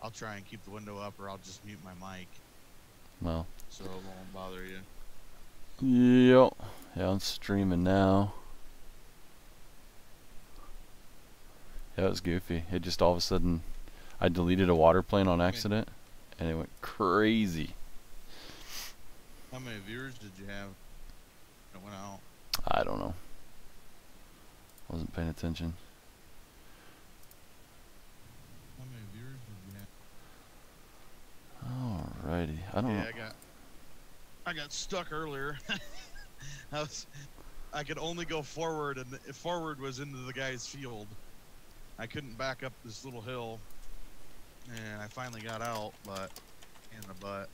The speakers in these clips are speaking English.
I'll try and keep the window up, or I'll just mute my mic Well. so it won't bother you. Yep. Yeah, I'm streaming now. Yeah, it was goofy. It just all of a sudden, I deleted a water plane on accident, and it went crazy. How many viewers did you have that went out? I don't know. Wasn't paying attention. How many viewers did you have? Alrighty. I don't know. Yeah, I got stuck earlier. I could only go forward, and forward was into the guy's field. I couldn't back up this little hill, and I finally got out, but in the butt.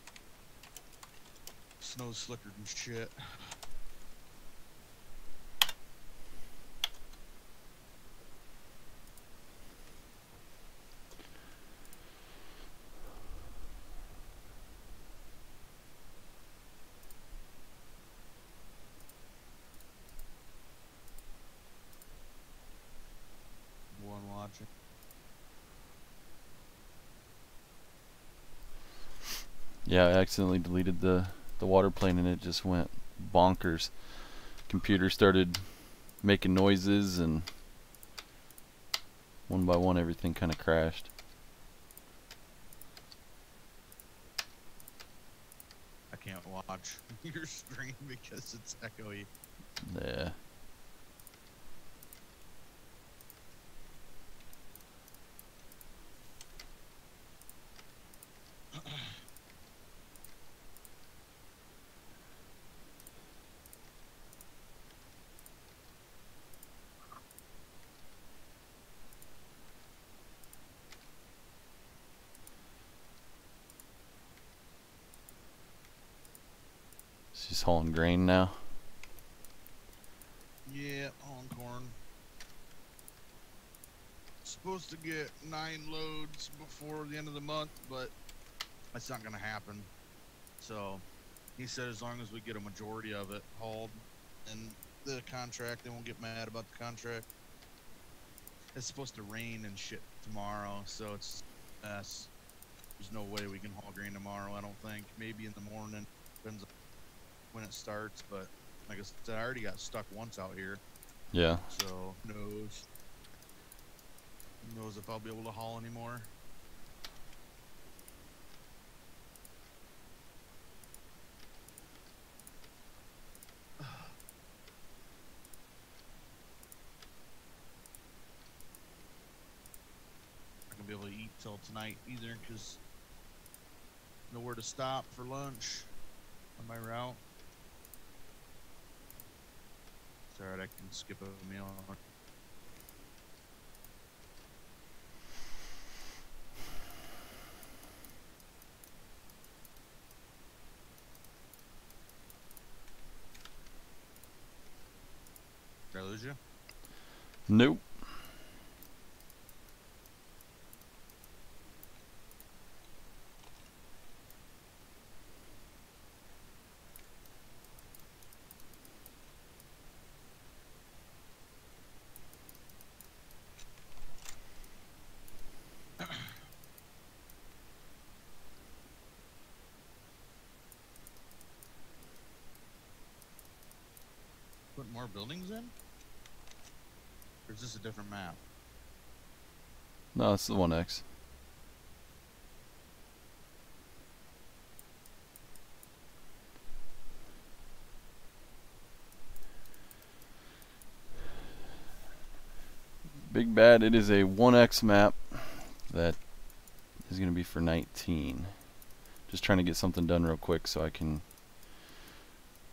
Snow slickered and shit. One watching. Yeah, I accidentally deleted the water plane, and it just went bonkers. Computer started making noises, and one by one everything kind of crashed. I can't watch your stream because it's echoey. Yeah. She's hauling grain now. Yeah, on corn. Supposed to get 9 loads before the end of the month, but that's not gonna happen. So he said as long as we get a majority of it hauled and the contract, they won't get mad about the contract. It's supposed to rain and shit tomorrow, so it's a mess. There's no way we can haul grain tomorrow, I don't think. Maybe in the morning, depends on when it starts, but like I said, I already got stuck once out here. Yeah. So who knows if I'll be able to haul anymore. Be able to eat till tonight either, because nowhere to stop for lunch on my route. It's alright, I can skip a meal. Did I lose you? Nope. Put more buildings in? Or is this a different map? No, it's the 1X. Big Bad, it is a 1X map that is going to be for 19. Just trying to get something done real quick so I can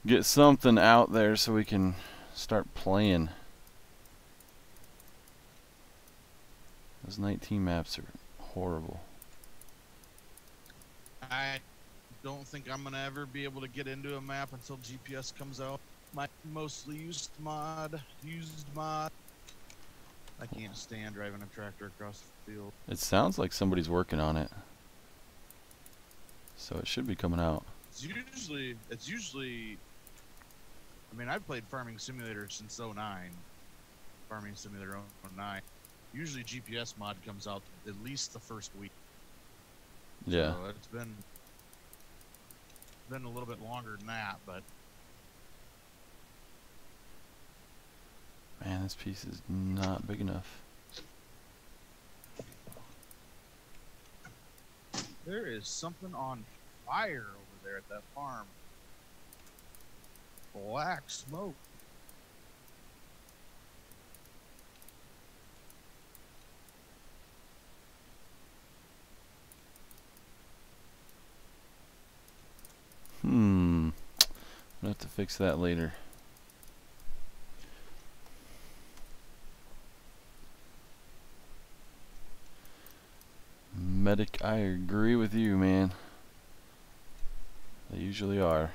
get something out there so we can start playing. Those 19 maps are horrible. I don't think I'm gonna ever be able to get into a map until GPS comes out. My mostly used mod. I can't stand driving a tractor across the field. It sounds like somebody's working on it, so it should be coming out. It's usually. I mean, I've played Farming Simulator since '09. Farming Simulator '09. Usually GPS mod comes out at least the first week. Yeah. So it's been a little bit longer than that, but Man, this piece is not big enough. there is something on fire over there at that farm. Black smoke. I'm gonna have to fix that later. Medic, I agree with you, man. They usually are.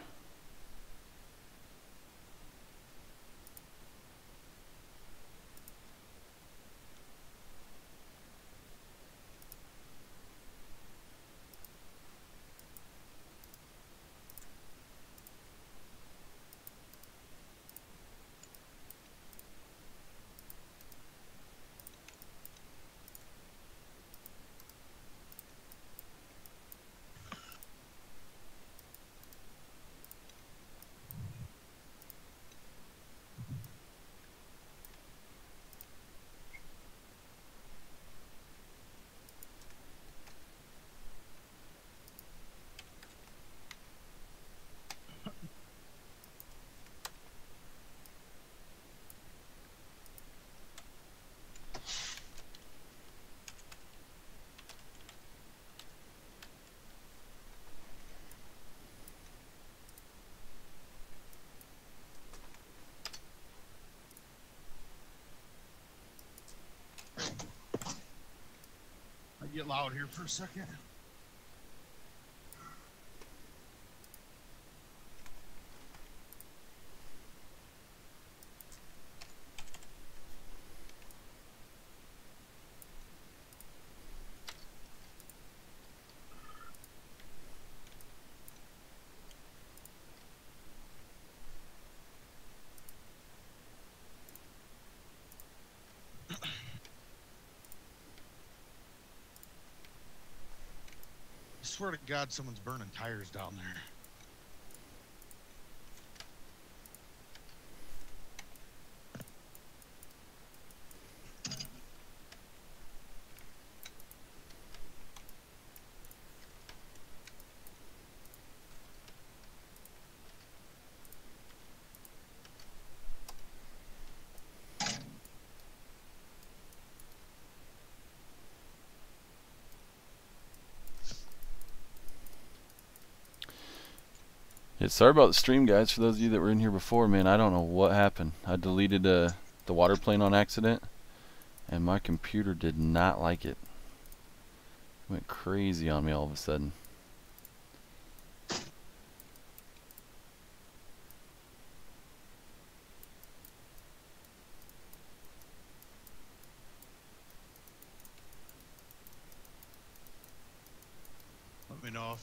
I get loud here for a second. I swear to God, someone's burning tires down there. Yeah, sorry about the stream, guys. For those of you that were in here before, man, I don't know what happened. I deleted the water plane on accident, and my computer did not like it. It went crazy on me all of a sudden. Let me know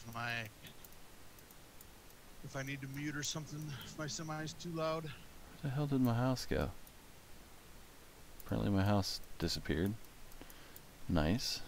if I need to mute or something, if my semi's too loud. Where the hell did my house go? Apparently my house disappeared. Nice.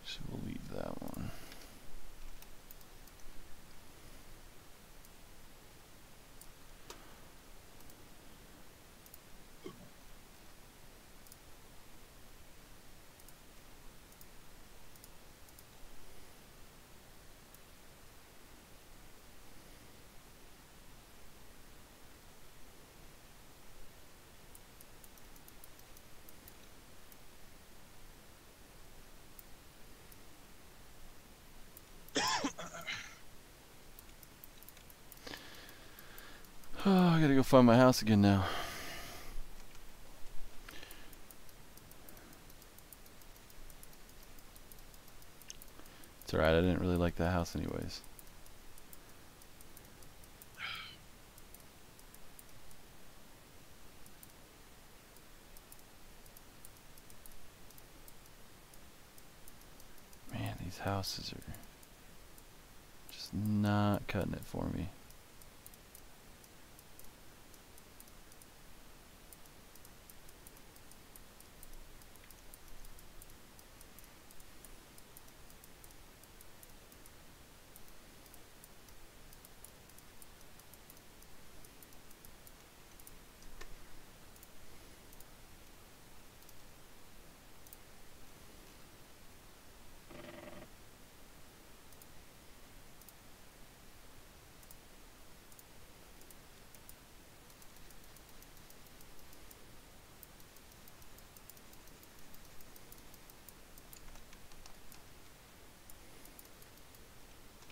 So we'll leave that one. Oh, I gotta go find my house again now. It's alright, I didn't really like that house anyways. houses are just not cutting it for me.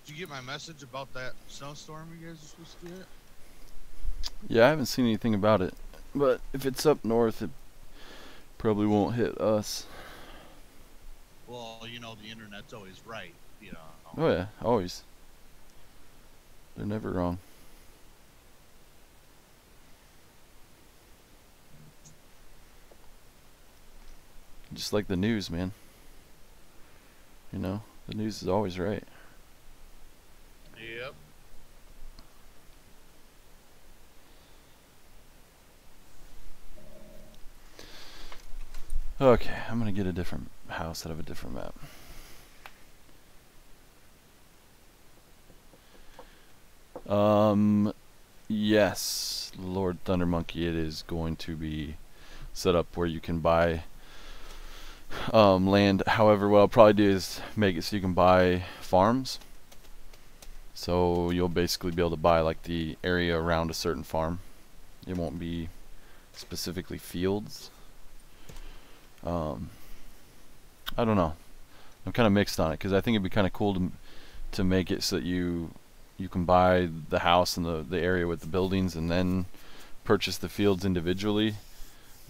Did you get my message about that snowstorm you guys are supposed to get? Yeah, I haven't seen anything about it, but if it's up north, it probably won't hit us. Well, you know, the internet's always right, you know. Oh yeah, always. They're never wrong. Just like the news, man. You know, the news is always right. Yep. Okay, I'm gonna get a different house out of a different map. Yes, Lord Thunder Monkey, it is going to be set up where you can buy land. However, what I'll probably do is make it so you can buy farms. So you'll basically be able to buy like the area around a certain farm. It won't be specifically fields. I don't know. I'm kind of mixed on it because I think it'd be kind of cool to make it so that you can buy the house and the area with the buildings and then purchase the fields individually.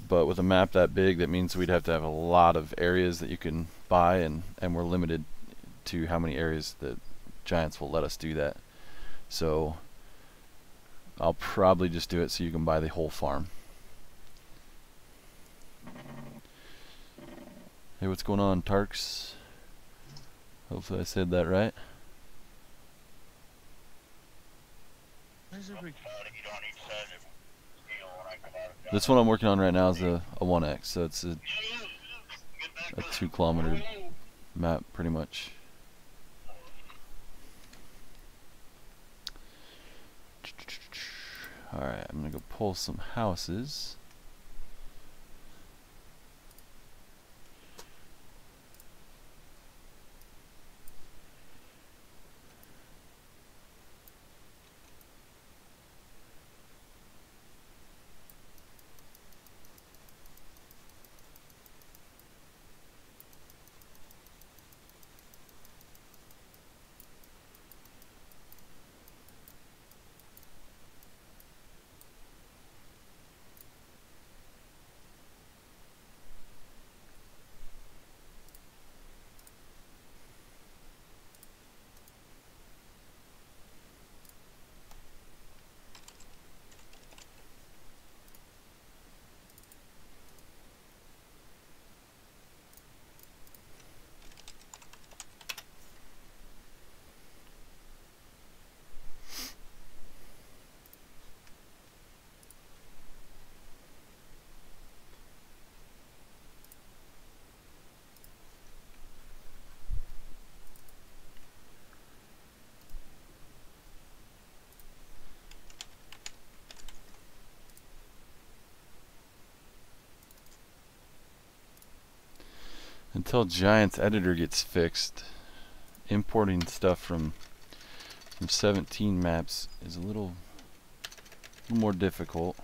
But with a map that big, that means we'd have to have a lot of areas that you can buy, and we're limited to how many areas that Giants will let us do that. So I'll probably just do it so you can buy the whole farm. Hey, what's going on, Tarks? Hopefully I said that right. This one I'm working on right now is a 1x, so it's a 2-kilometer map pretty much. Alright, I'm gonna go pull some houses. Until Giants editor gets fixed, importing stuff from 17 maps is a little more difficult.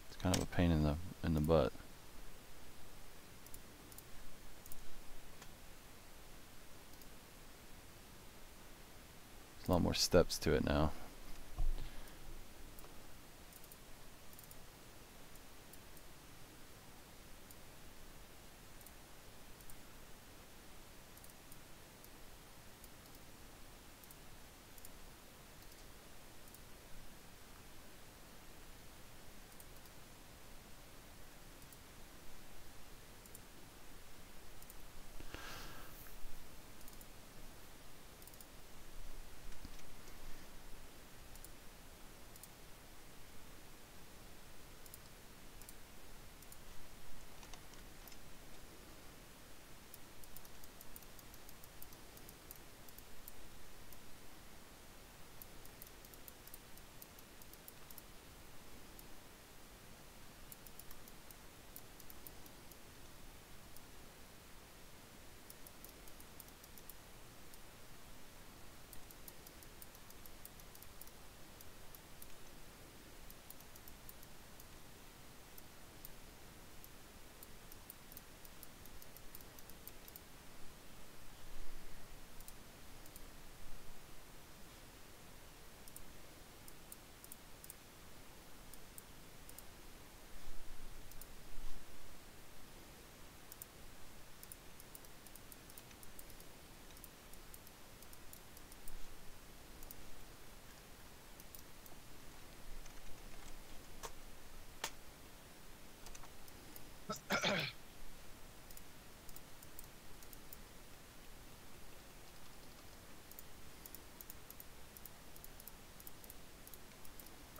It's kind of a pain in the butt. There's a lot more steps to it now.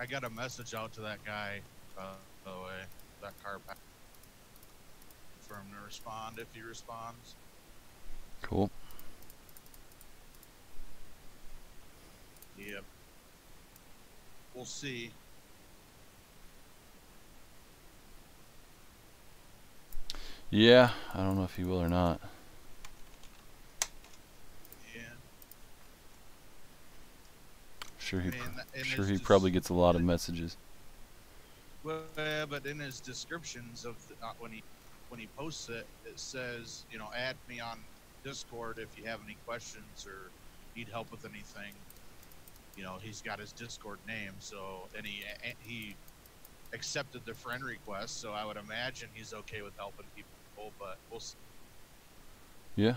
I got a message out to that guy, by the way, that car pack, for him to respond if he responds. Cool. Yep. We'll see. Yeah, I don't know if he will or not. Yeah. Sure, I mean, he probably gets a lot of messages. Well, but in his descriptions of when he posts it, it says, you know, add me on Discord if you have any questions or need help with anything. You know, he's got his Discord name, so and he accepted the friend request, so I would imagine he's okay with helping people, but we'll see. Yeah.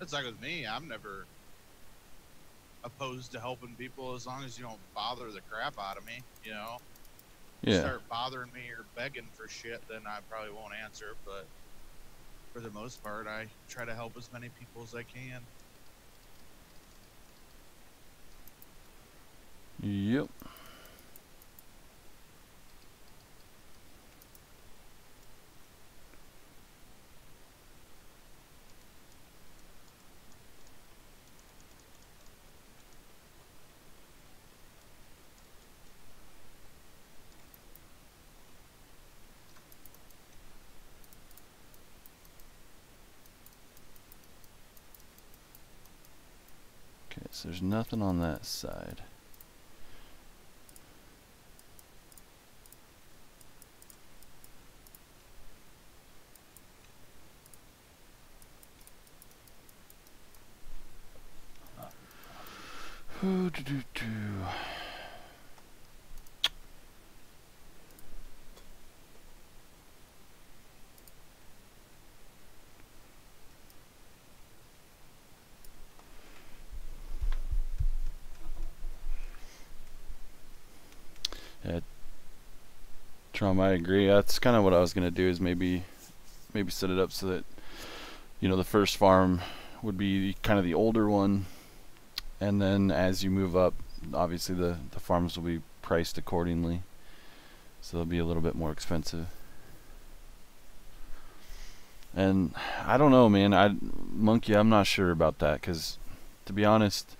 It's like with me, I'm never opposed to helping people as long as you don't bother the crap out of me, you know? Yeah. Start bothering me or begging for shit, then I probably won't answer, but for the most part, I try to help as many people as I can. Yep. Okay, so there's nothing on that side. Ooh, doo -doo -doo. Yeah, Trauma, I agree. That's kind of what I was gonna do, is maybe set it up so that, you know, the first farm would be kind of the older one, and then as you move up, obviously the farms will be priced accordingly, so they'll be a little bit more expensive. And I don't know, man. Monkey, I'm not sure about that, because to be honest,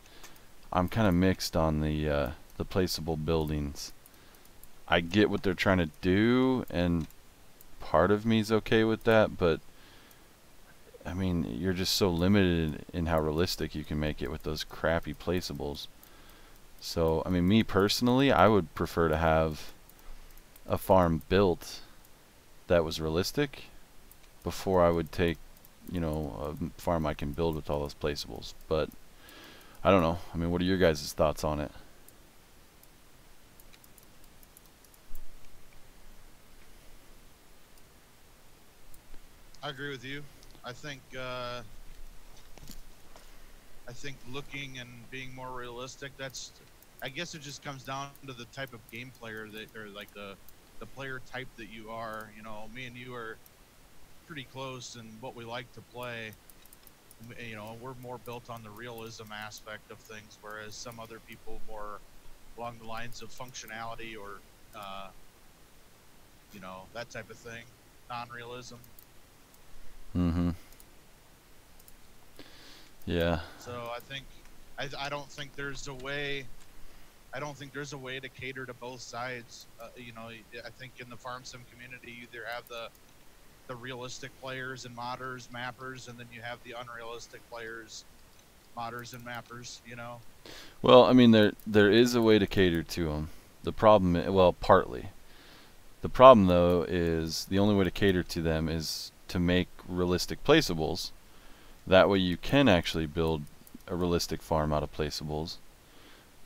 I'm kind of mixed on the placeable buildings. I get what they're trying to do, and part of me's okay with that, but I mean, you're just so limited in how realistic you can make it with those crappy placeables. So, I mean, me personally, I would prefer to have a farm built that was realistic before I would take, you know, a farm I can build with all those placeables. But I don't know. I mean, what are your guys' thoughts on it? I agree with you. I think looking and being more realistic, I guess it just comes down to the type of game player that, or like the player type that you are. You know, me and you are pretty close in what we like to play. You know, we're more built on the realism aspect of things, whereas some other people more along the lines of functionality or you know, that type of thing, non-realism. Mm-hmm. Yeah. So I don't think there's a way. I don't think there's a way to cater to both sides. You know, I think in the farm sim community, you either have the realistic players and modders, mappers, and then you have the unrealistic players, modders and mappers. You know. Well, I mean, there is a way to cater to them. The problem, well, partly. The problem, though, is the only way to cater to them is to make realistic placeables. That way you can actually build a realistic farm out of placeables.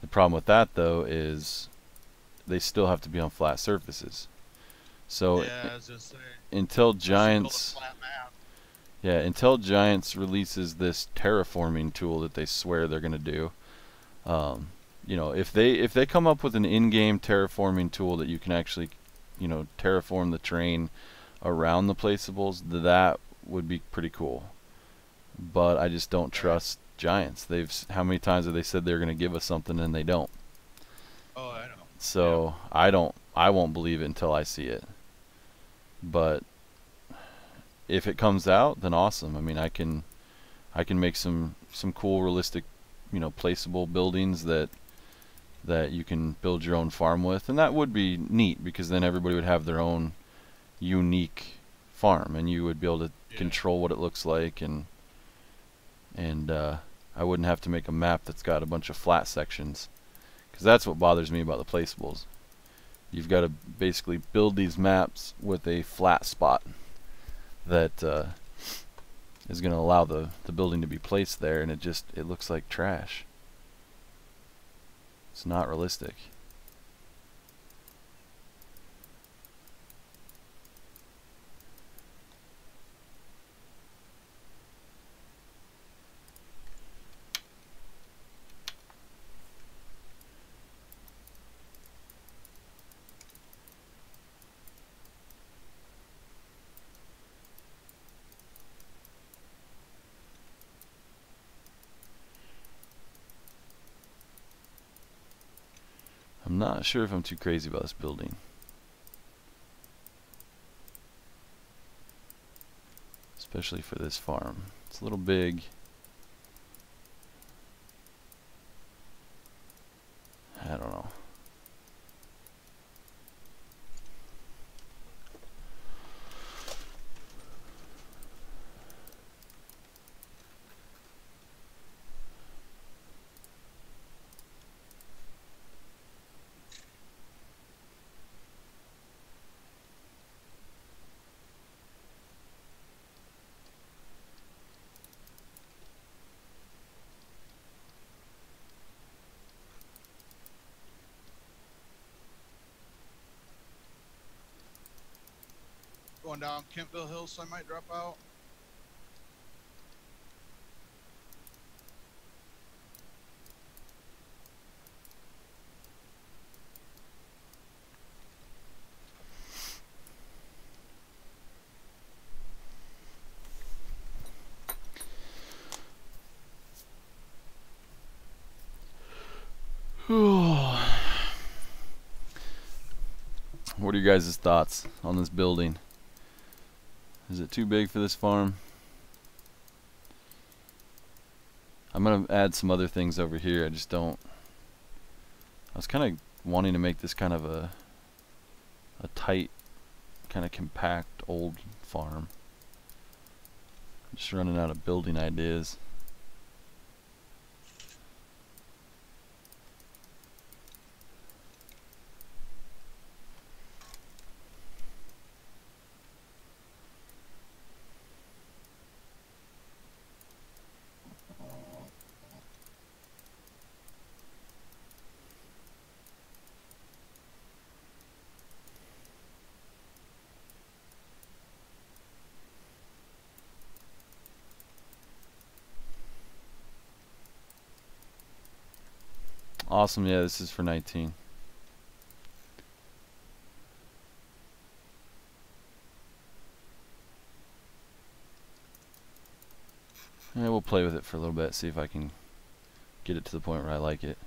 The problem with that, though, is they still have to be on flat surfaces. So yeah, I was just saying, until build a Giants, flat map. yeah, until Giants releases this terraforming tool that they swear they're gonna do, you know, if they come up with an in-game terraforming tool that you can actually, you know, terraform the terrain around the placeables, that would be pretty cool. But I just don't trust Giants. How many times have they said they're going to give us something and they don't? Oh, I know. So I won't believe it until I see it. But if it comes out, then awesome. I mean, I can make some cool, realistic, placeable buildings that you can build your own farm with, and that would be neat because then everybody would have their own unique farm, and you would be able to control what it looks like, and I wouldn't have to make a map that's got a bunch of flat sections, because that's what bothers me about the placeables. You've got to basically build these maps with a flat spot that is going to allow the building to be placed there, and it looks like trash. It's not realistic. I'm not sure if I'm too crazy about this building. Especially for this farm. It's a little big. I don't know. Going down Kentville Hill, so I might drop out. What are your guys' thoughts on this building? Is it too big for this farm? I'm gonna add some other things over here. I was kind of wanting to make this kind of a tight, kind of compact old farm. Just running out of building ideas. Awesome, yeah, this is for 19. Yeah, we'll play with it for a little bit, see if I can get it to the point where I like it.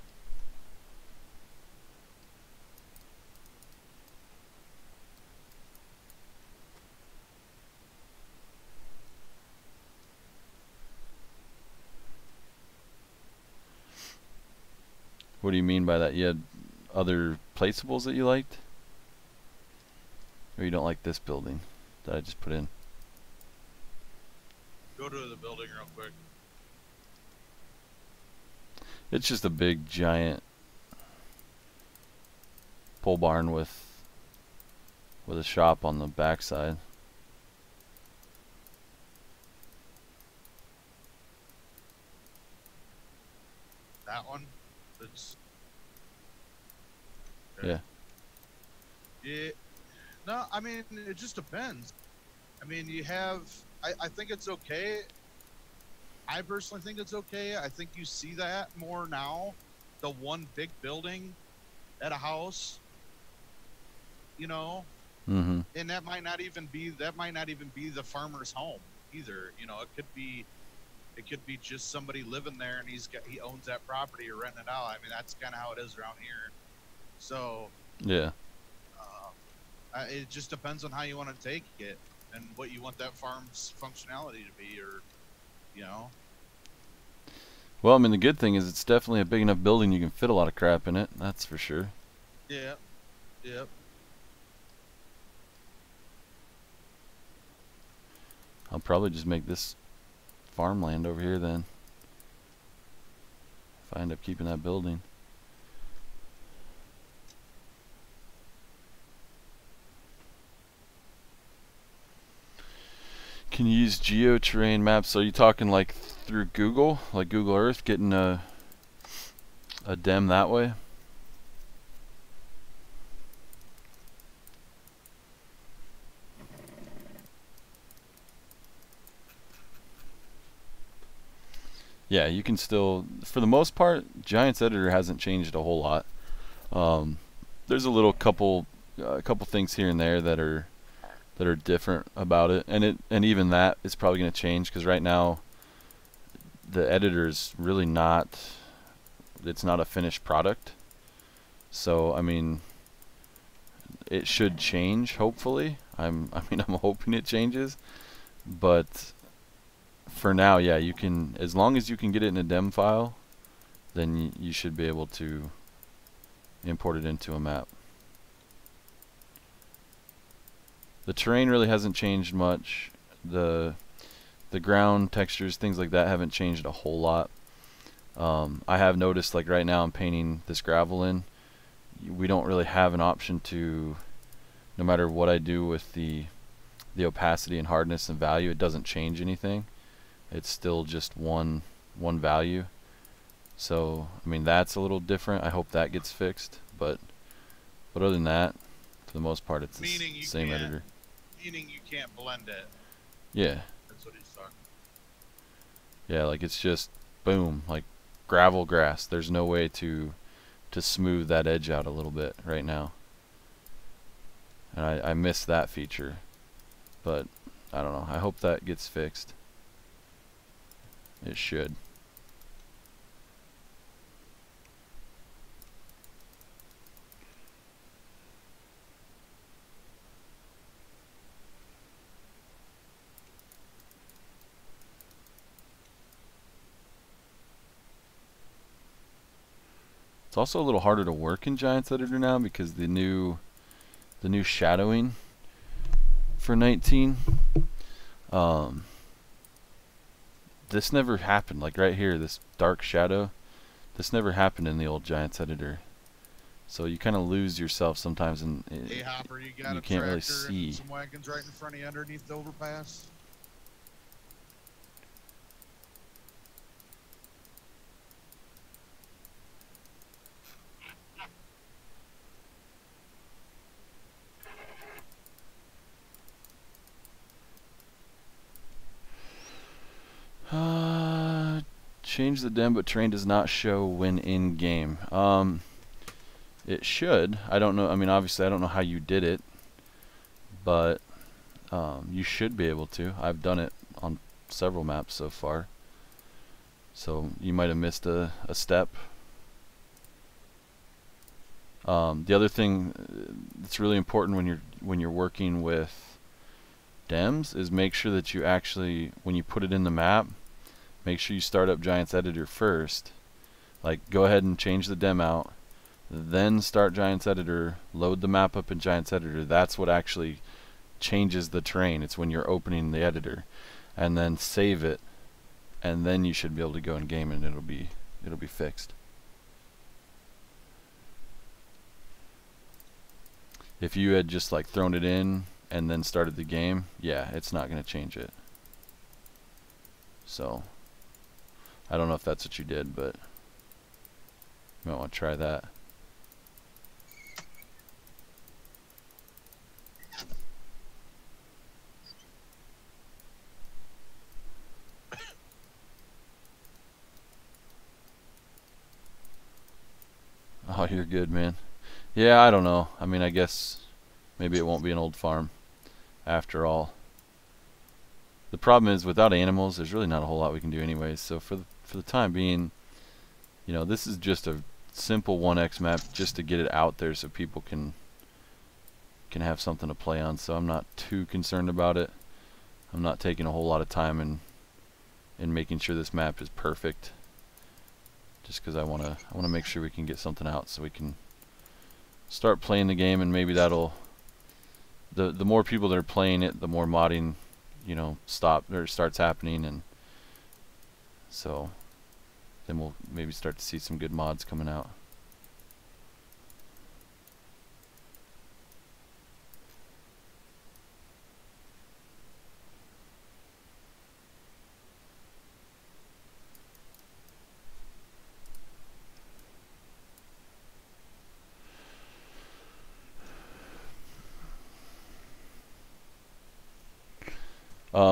What do you mean by that? You had other placeables that you liked? Or you don't like this building that I just put in? Go to the building real quick. It's just a big giant pole barn with a shop on the backside. That one? That's... Yeah. Yeah. No, I mean, it just depends. I mean, you have... I think it's okay. I personally think it's okay. I think you see that more now. The one big building at a house, you know, Mm-hmm. And that might not even be the farmer's home either. You know, it could be just somebody living there and he owns that property or renting it out. I mean, that's kind of how it is around here. So Yeah. it just depends on how you want to take it and what you want that farm's functionality to be, or you know. Well, I mean, the good thing is it's definitely a big enough building you can fit a lot of crap in it. That's for sure. Yeah. Yep. I'll probably just make this farmland over here then, if I end up keeping that building. Can you use geoterrain maps? So are you talking like through Google, like Google Earth, getting a dem that way? Yeah, you can still, for the most part, Giants Editor hasn't changed a whole lot. There's a little couple things here and there that are different about it, and even that is probably going to change, because right now the editor is really not, it's not a finished product. So I mean, it should change, hopefully. I'm hoping it changes, but for now, yeah, you can, as long as you can get it in a dem file, then you should be able to import it into a map. The terrain really hasn't changed much. The ground textures, things like that, haven't changed a whole lot. I have noticed, like right now I'm painting this gravel in, we don't really have an option to, no matter what I do with the opacity and hardness and value, it doesn't change anything. It's still just one value. So I mean, that's a little different. I hope that gets fixed, but other than that, for the most part, it's the same editor. Meaning you can't blend it. Yeah. That's what he's talking. Yeah, like it's just boom, like gravel grass. There's no way to smooth that edge out a little bit right now. And I miss that feature. But I don't know. I hope that gets fixed. It should. It's also a little harder to work in Giants Editor now because the new shadowing for 19. This never happened. Like right here, this dark shadow, this never happened in the old Giants Editor. So you kind of lose yourself sometimes, and hey Hopper, you got you a can't really tractor see. And some wagons right in front of you underneath the overpass. Change the dem, but terrain does not show when in game. It should. I don't know. I mean, obviously, I don't know how you did it, but you should be able to. I've done it on several maps so far. So you might have missed a step. The other thing that's really important when you're working with dems is make sure that you actually, when you put it in the map, make sure you start up Giants Editor first. Like, go ahead and change the dem out, then start Giants Editor, load the map up in Giants Editor. That's what actually changes the terrain. It's when you're opening the editor, and then save it, and then you should be able to go in game and it'll be fixed. If you had just like thrown it in and then started the game, yeah, it's not going to change it. So I don't know if that's what you did, but you might want to try that. Oh, you're good, man. Yeah, I don't know. I mean, I guess Maybe it won't be an old farm after all. The problem is, without animals, there's really not a whole lot we can do anyways. So for the time being, you know, this is just a simple 1x map just to get it out there so people can have something to play on. So I'm not too concerned about it. I'm not taking a whole lot of time in making sure this map is perfect, just because I want to make sure we can get something out so we can start playing the game, and maybe that'll the more people that are playing it, the more modding, you know, starts happening, and so then we'll maybe start to see some good mods coming out.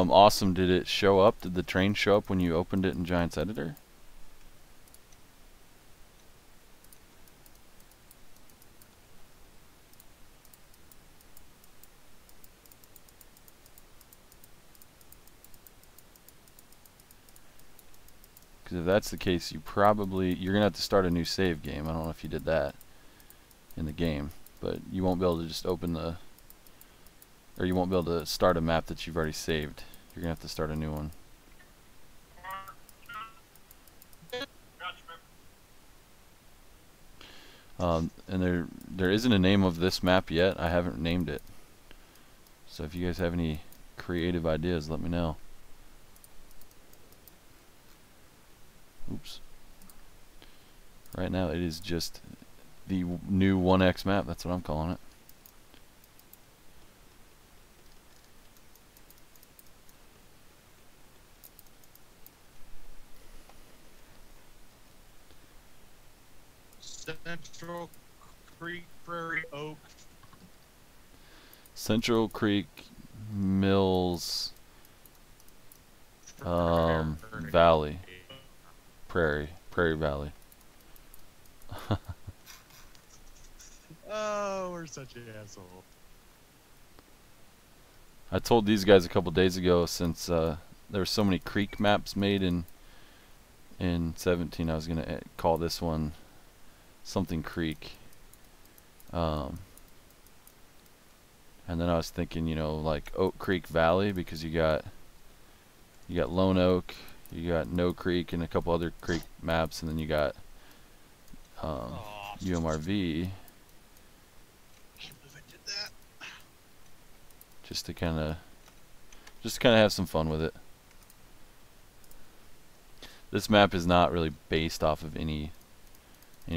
Awesome. Did it show up? Did the train show up when you opened it in Giants Editor? Because if that's the case, you're gonna have to start a new save game. I don't know if you did that in the game, but you won't be able to just or you won't be able to start a map that you've already saved. You're gonna have to start a new one. And there isn't a name of this map yet. I haven't named it. So if you guys have any creative ideas, let me know. Oops. Right now it is just the new 1x map. That's what I'm calling it. Central Creek, Prairie Oak. Central Creek, Mills, Valley, Prairie Valley. Oh, we're such an asshole. I told these guys a couple days ago, since there were so many creek maps made in 17, I was gonna call this one something Creek. And then I was thinking, you know, like Oak Creek Valley, because you got Lone Oak, you got No Creek, and a couple other creek maps, and then you got UMRV. Can't believe I did that. Just to kind of have some fun with it. This map is not really based off of any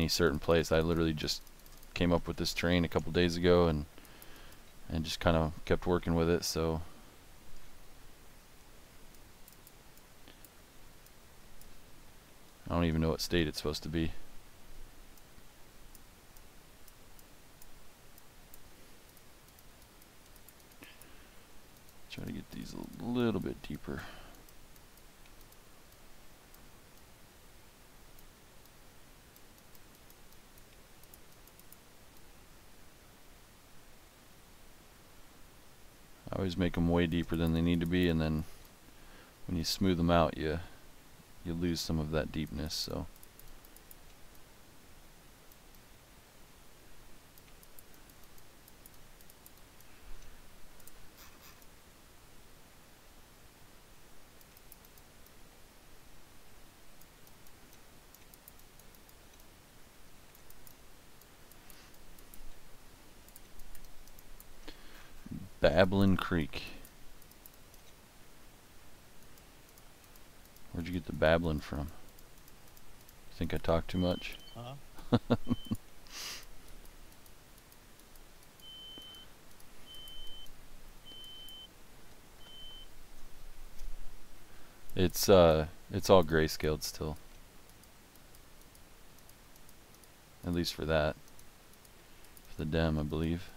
certain place. I literally just came up with this terrain a couple days ago and just kind of kept working with it. So I don't even know what state it's supposed to be. Try to get these a little bit deeper. I always make them way deeper than they need to be, and then when you smooth them out, you lose some of that deepness. So Babblin Creek. Where'd you get the babbling from? Think I talk too much? Huh? It's all grayscaled still. At least for that. For the dem, I believe.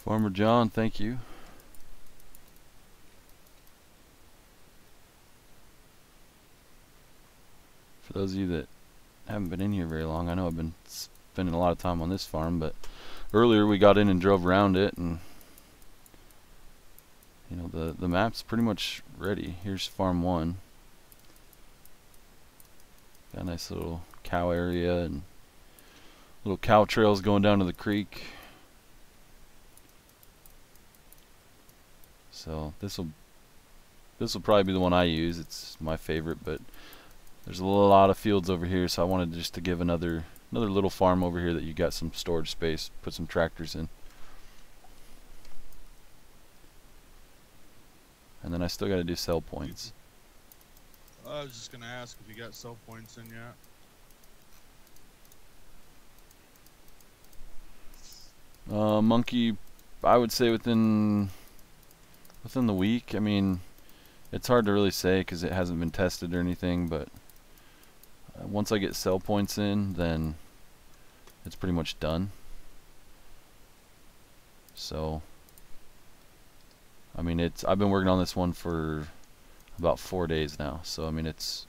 Farmer John, thank you. For those of you that haven't been in here very long, I know I've been spending a lot of time on this farm, but earlier we got in and drove around it, and you know, the map's pretty much ready. Here's farm 1. Got a nice little cow area and little cow trails going down to the creek. So this will probably be the one I use. It's my favorite, but there's a lot of fields over here, so I wanted just to give another little farm over here that you got some storage space, put some tractors in. And then I still got to do sell points. I was just gonna ask if you got sell points in yet. Monkey, I would say within the week. I mean, it's hard to really say because it hasn't been tested or anything, but once I get sell points in, then it's pretty much done. So I mean, I've been working on this one for about 4 days now, so I mean, it's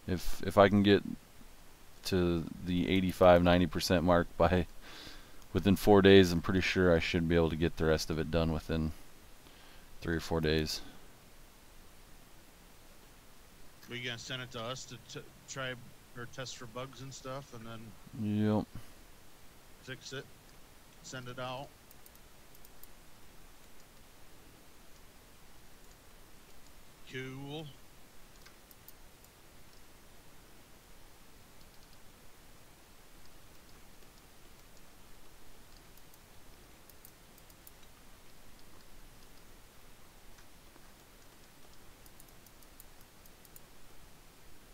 if I can get to the 85-90% mark within 4 days, I'm pretty sure I should be able to get the rest of it done within 3 or 4 days. Are you gonna send it to us to try or test for bugs and stuff, and then Yep. fix it, send it out? Cool.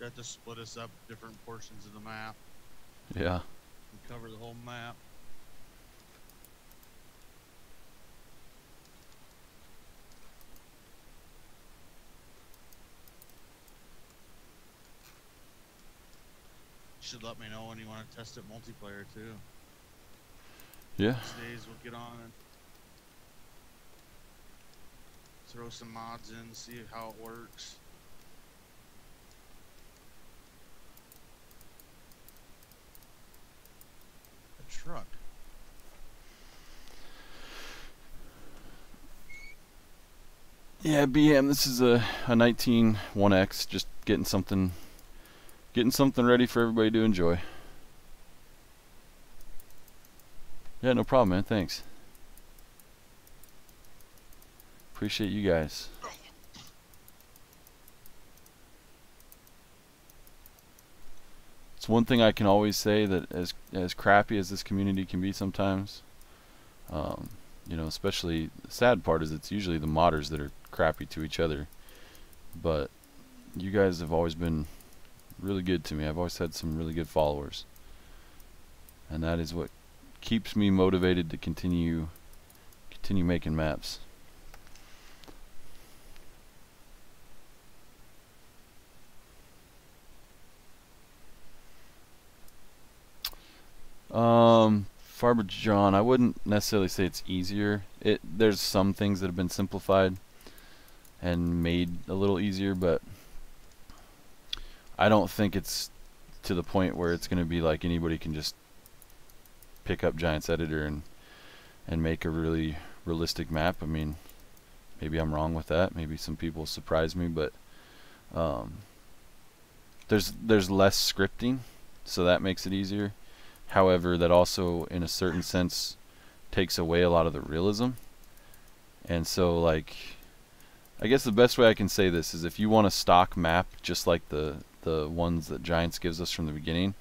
Got to split us up different portions of the map Yeah. and cover the whole map. You should let me know when you want to test it multiplayer too. Yeah. These days we'll get on and throw some mods in, see how it works. A truck. Yeah, BM, this is a 19 1X, just getting something ready for everybody to enjoy. Yeah, no problem, man. Thanks. Appreciate you guys. It's one thing I can always say, that as crappy as this community can be sometimes, you know, especially the sad part is it's usually the modders that are crappy to each other. But you guys have always been really good to me. I've always had some really good followers, and that is what keeps me motivated to continue making maps. Farmer John, I wouldn't necessarily say it's easier. There's some things that have been simplified and made a little easier, but I don't think it's to the point where it's going to be like anybody can just pick up Giants Editor and make a really realistic map. I mean, maybe I'm wrong with that. Maybe some people surprise me, but there's less scripting, so that makes it easier. However, that also, in a certain sense, takes away a lot of the realism. And so, like, I guess the best way I can say this is, if you want a stock map just like the ones that Giants gives us from the beginning,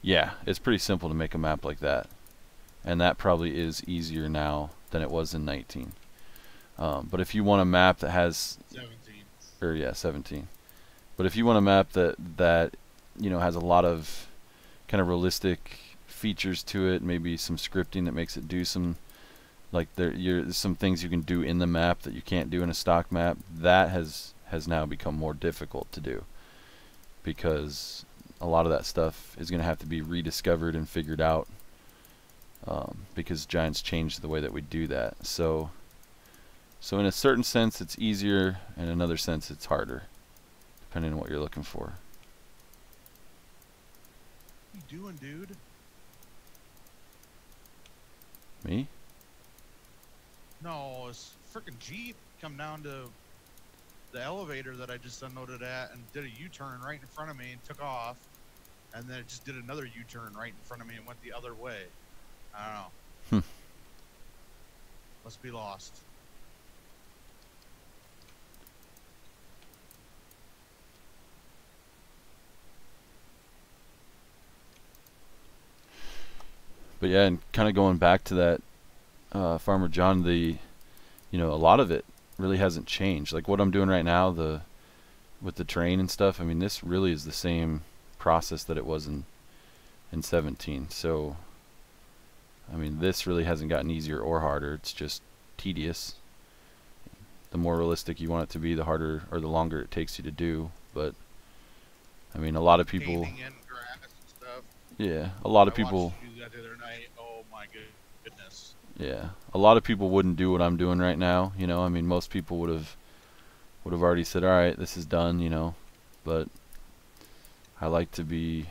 yeah, it's pretty simple to make a map like that. And that probably is easier now than it was in 19. But if you want a map that has 17. But if you want a map that you know, has a lot of kind of realistic features to it, maybe some scripting that makes it do some, like, there's some things you can do in the map that you can't do in a stock map, that has now become more difficult to do, because a lot of that stuff is going to have to be rediscovered and figured out because giants changed the way that we do that. So in a certain sense it's easier, and in another sense it's harder, depending on what you're looking for. What you doing, dude? Me? No, it's freaking Jeep come down to the elevator that I just unloaded at and did a U-turn right in front of me and took off, and then it just did another U-turn right in front of me and went the other way. I don't know. Must be lost. But yeah, and kind of going back to that, Farmer John, a lot of it really hasn't changed. Like what I'm doing right now, with the terrain and stuff, I mean, this really is the same process that it was in 17. So, I mean, this really hasn't gotten easier or harder. It's just tedious. The more realistic you want it to be, the harder or the longer it takes you to do. But, I mean, a lot of people... Painting in grass and stuff. Yeah, a lot of I people... watched you do that the other night. Oh my goodness. Yeah, a lot of people wouldn't do what I'm doing right now. I mean, most people would have already said, all right, this is done, but I like to be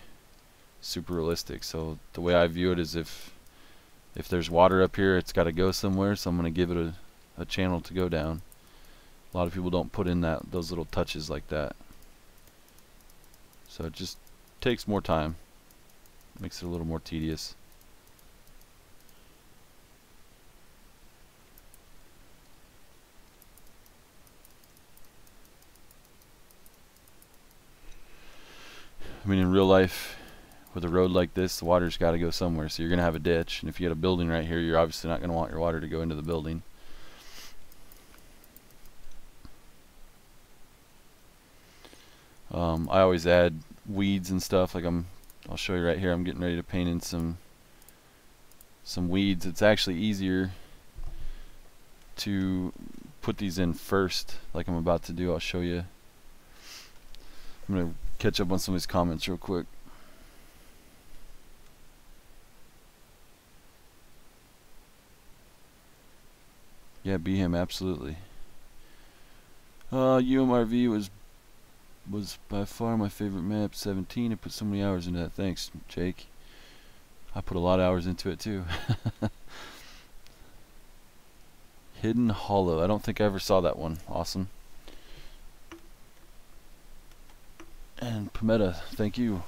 super realistic. So the way I view it is if there's water up here, it's got to go somewhere, so I'm going to give it a channel to go down. A lot of people don't put in those little touches like that. So it just takes more time. Makes it a little more tedious. I mean, in real life, with a road like this, the water's got to go somewhere. So you're going to have a ditch, and if you get a building right here, you're obviously not going to want your water to go into the building. I always add weeds and stuff. Like I'll show you right here. I'm getting ready to paint in some weeds. It's actually easier to put these in first, like I'm about to do. I'll show you. I'm going to catch up on some of these comments real quick. Yeah, be him, absolutely. UMRV was by far my favorite map. 17. I put so many hours into that. Thanks, Jake. I put a lot of hours into it too. Hidden Hollow. I don't think I ever saw that one. Awesome. And Pometa, thank you.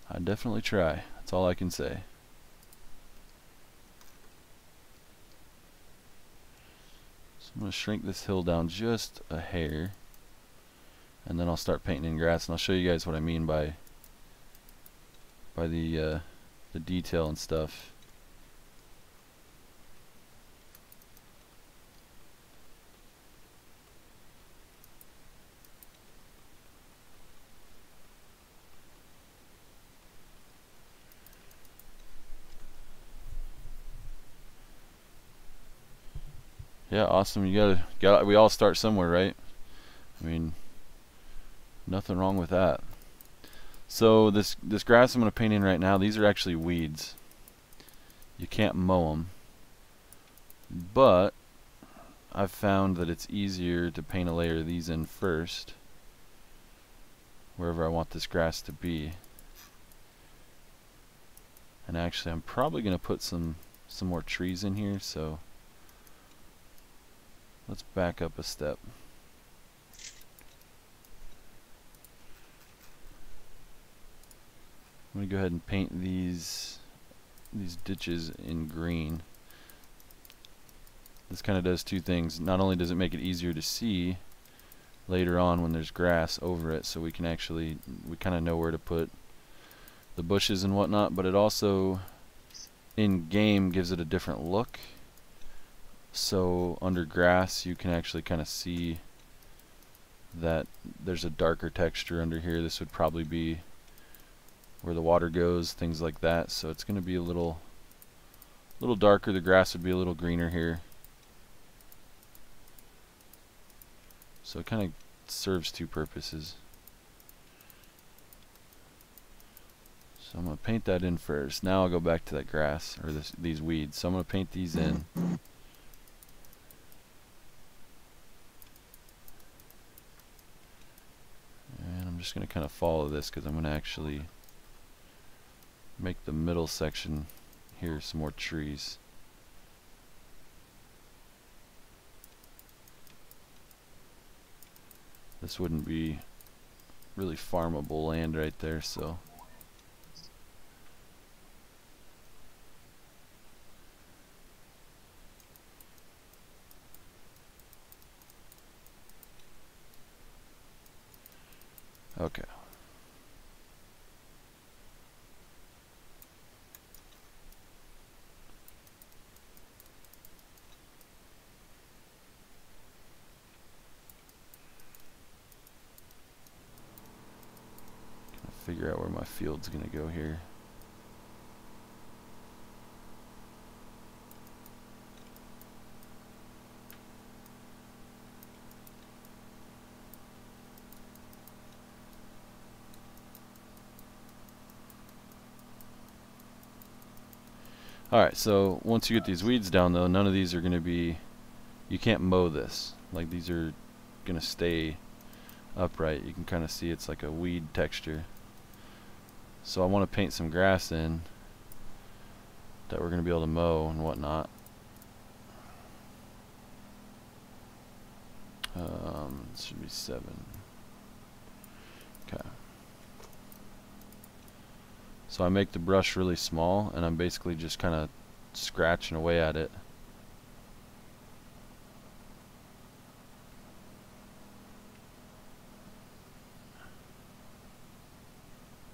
I definitely try. That's all I can say. So I'm going to shrink this hill down just a hair, and then I'll start painting in grass, and I'll show you guys what I mean by the detail and stuff. Yeah, awesome. You gotta. We all start somewhere, right? I mean, nothing wrong with that. So this grass I'm going to paint in right now, these are actually weeds. You can't mow them, but I've found that it's easier to paint a layer of these in first, wherever I want this grass to be. And actually, I'm probably going to put some more trees in here. So let's back up a step. I'm going to go ahead and paint these ditches in green. This kind of does two things. Not only does it make it easier to see later on when there's grass over it, so we kind of know where to put the bushes and whatnot, but it also in game gives it a different look. So under grass you can actually kind of see that there's a darker texture under here. This would probably be where the water goes, things like that. So it's going to be a little darker. The grass would be a little greener here. So it kind of serves two purposes. So I'm going to paint that in first. Now I'll go back to that grass, or these weeds. So I'm going to paint these in. And I'm just going to kind of follow this because I'm going to actually make the middle section here some more trees. This wouldn't be really farmable land right there, so okay. Figure out where my field's gonna go here. Alright, so once you get these weeds down though, none of these are gonna be, you can't mow this. Like, these are gonna stay upright. You can kind of see it's like a weed texture. So I want to paint some grass in that we're going to be able to mow and whatnot. It should be 7. Okay. So I make the brush really small, and I'm basically just kind of scratching away at it.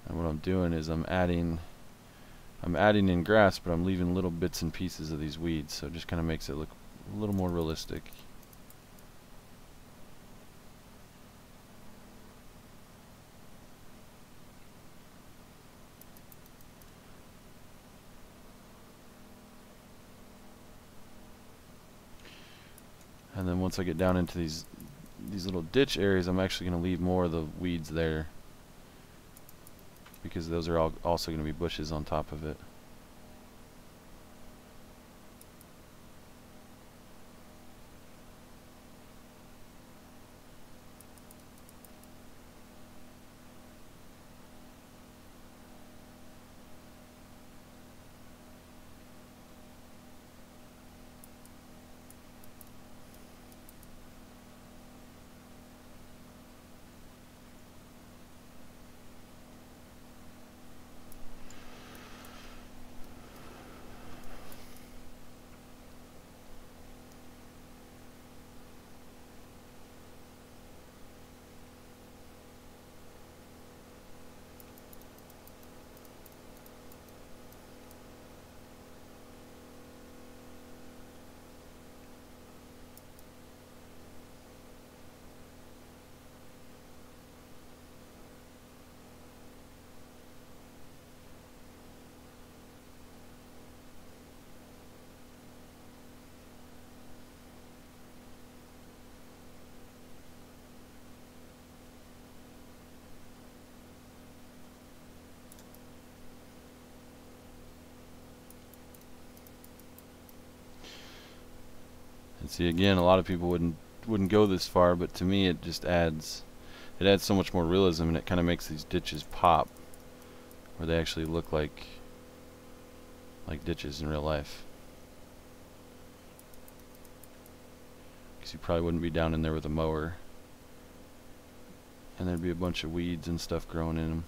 And what I'm doing is I'm adding in grass, but I'm leaving little bits and pieces of these weeds, so it just kind of makes it look a little more realistic. And then once I get down into these little ditch areas, I'm actually going to leave more of the weeds there, because those are also going to be bushes on top of it. And see, again, a lot of people wouldn't go this far, but to me it just adds so much more realism, and it kind of makes these ditches pop, where they actually look like ditches in real life. Because you probably wouldn't be down in there with a mower, and there'd be a bunch of weeds and stuff growing in them.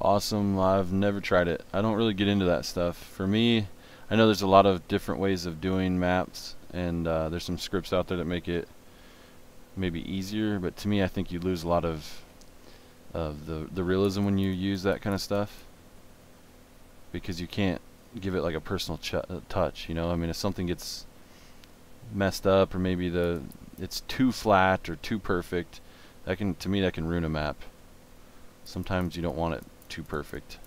Awesome. I've never tried it. I don't really get into that stuff. For me, I know there's a lot of different ways of doing maps, and there's some scripts out there that make it maybe easier, but to me, I think you lose a lot of the realism when you use that kind of stuff, because you can't give it like a personal touch, you know? I mean, if something gets messed up, or maybe it's too flat or too perfect, to me that can ruin a map. Sometimes you don't want it too perfect.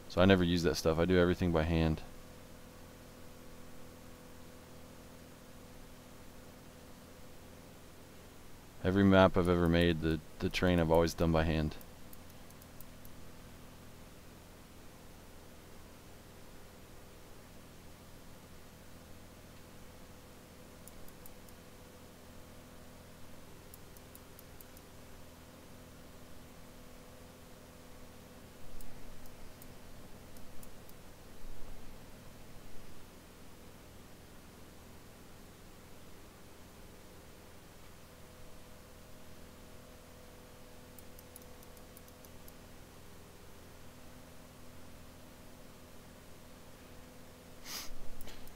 So I never use that stuff. I do everything by hand. Every map I've ever made, the terrain I've always done by hand.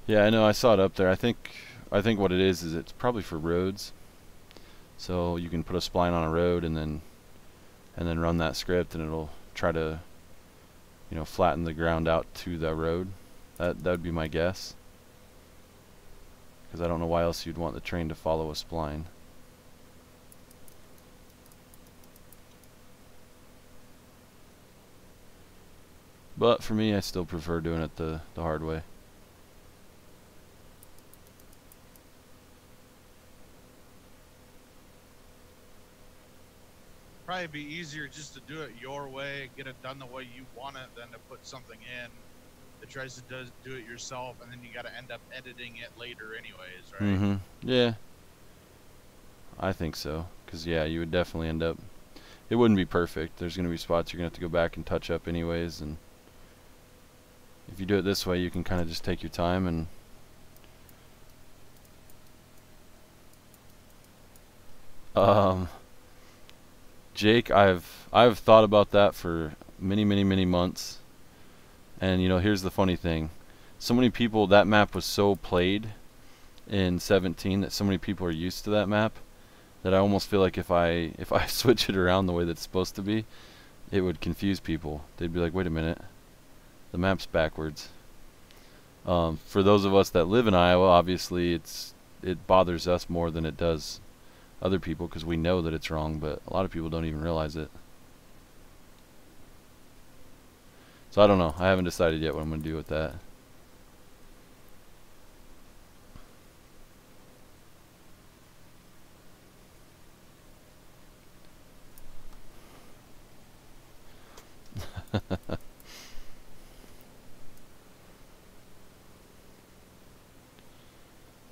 Yeah, I know. I saw it up there. I think what it is it's probably for roads. So you can put a spline on a road and then run that script, and it'll try to, you know, flatten the ground out to the road. That would be my guess. Because I don't know why else you'd want the train to follow a spline. But for me, I still prefer doing it the hard way. Probably be easier just to do it your way, get it done the way you want it, than to put something in that tries to do it yourself, and then you got to end up editing it later anyways, right? Yeah, I think so. Because, yeah, you would definitely end up... It wouldn't be perfect. There's going to be spots you're going to have to go back and touch up anyways, and if you do it this way, you can kind of just take your time and... Jake, I've thought about that for many months, and you know, here's the funny thing: so many people, that map was so played in 17 that so many people are used to that map that I almost feel like if I switch it around the way that's supposed to be, it would confuse people. They'd be like, "Wait a minute, the map's backwards." For those of us that live in Iowa, obviously it bothers us more than it does other people, because we know that it's wrong, but a lot of people don't even realize it. So I don't know. I haven't decided yet what I'm going to do with that.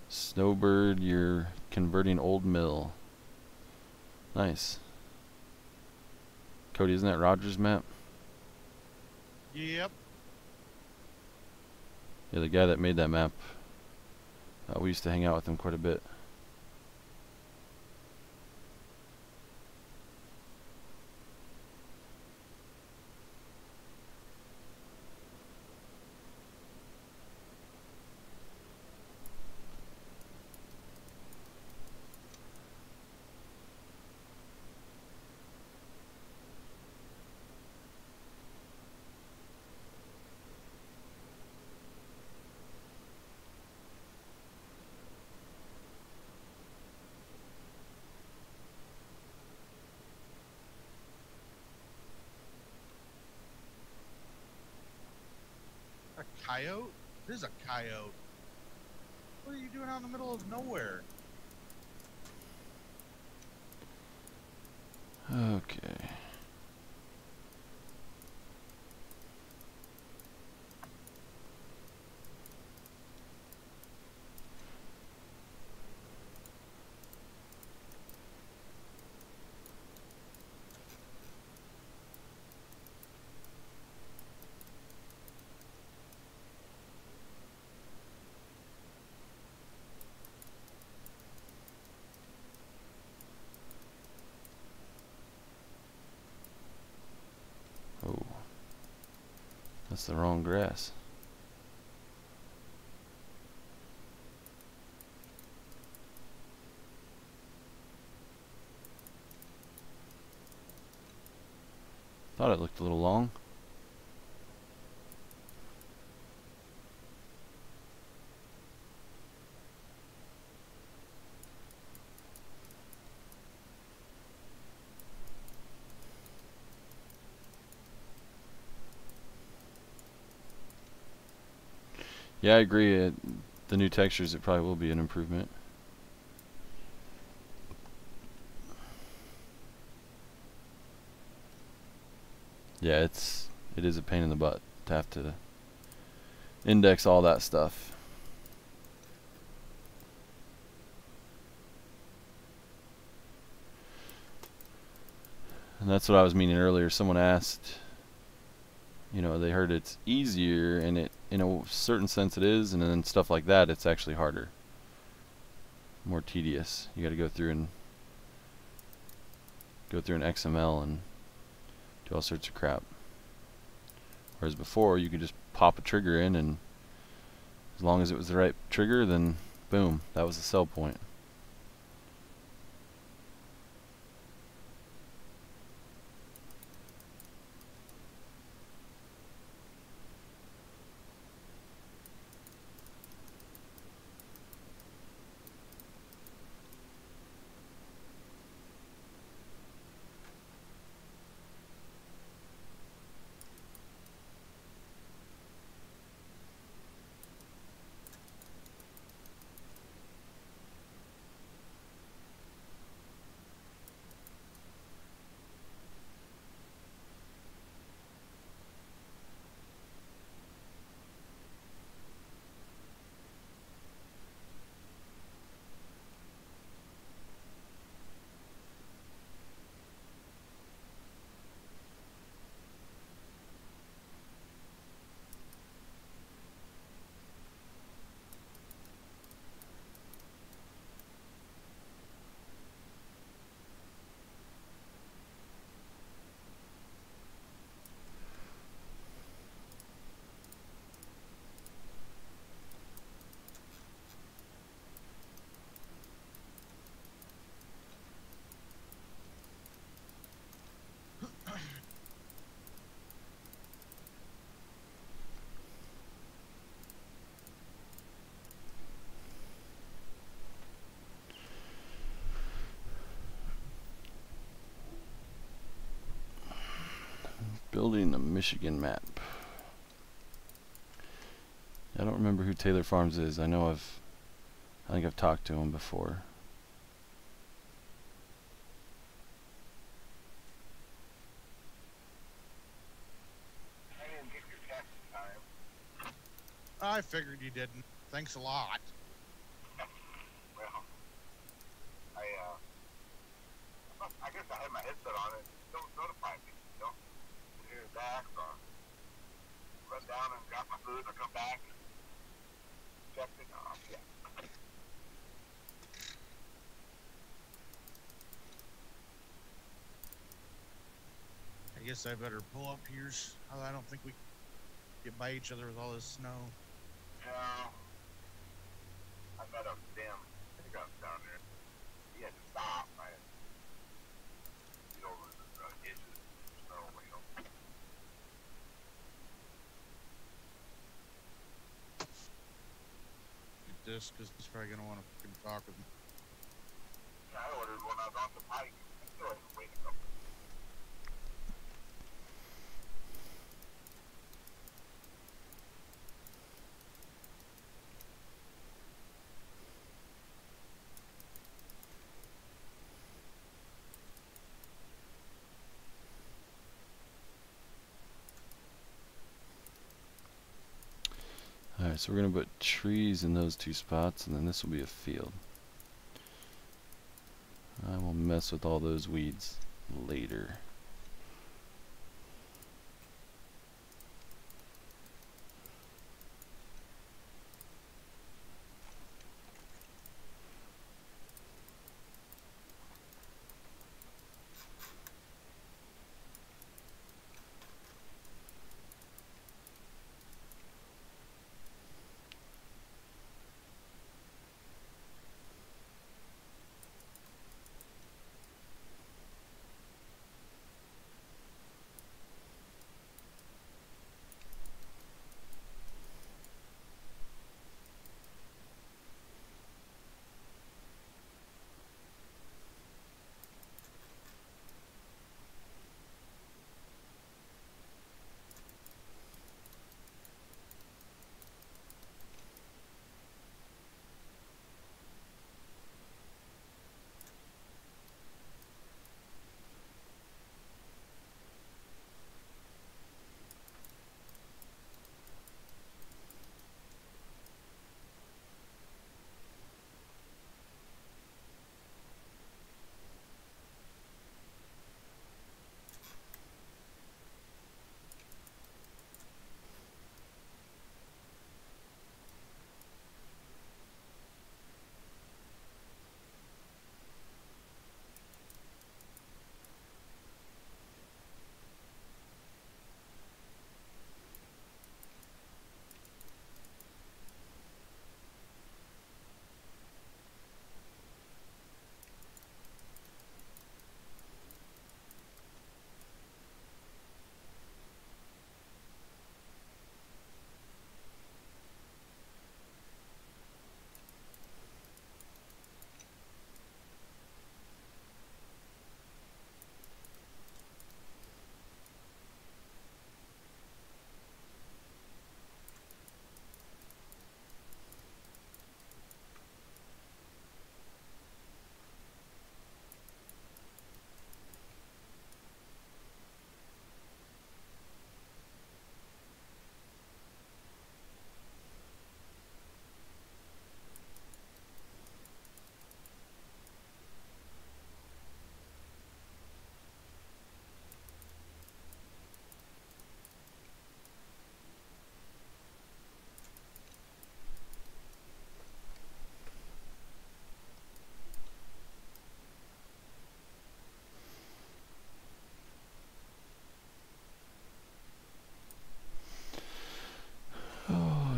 Snowbird, you're converting old mill. Nice. Cody, isn't that Roger's map? Yep. Yeah, the guy that made that map, we used to hang out with him quite a bit. A coyote? There's a coyote. What are you doing out in the middle of nowhere? Okay. Oh, that's the wrong grass. Thought it looked a little long. Yeah, I agree. The new textures, it probably will be an improvement. Yeah, it is a pain in the butt to have to index all that stuff. And that's what I was meaning earlier. Someone asked, they heard it's easier, and it, in a certain sense it is, and then stuff like that, it's actually harder. More tedious. You got to go through an XML and do all sorts of crap. Whereas before, you could just pop a trigger in, and as long as it was the right trigger, then boom, that was the sell point. Building the Michigan map. I don't remember who Taylor Farms is. I think I've talked to him before. I figured you didn't. Thanks a lot. Well, I guess I had my headset on and don't notify me, Hear back, or run down and grab my food, or come back, check it off, yeah. I guess I better pull up here. I don't think we get by each other with all this snow. Yeah. I met up with him. I think I was down there. He had to stop. Over the ditches, snow, Get this, because he's probably gonna want to fucking talk with me. Yeah, I ordered one. I was on the bike. I still had to wait a couple. Alright, so we're going to put trees in those two spots, and then this will be a field. I will mess with all those weeds later.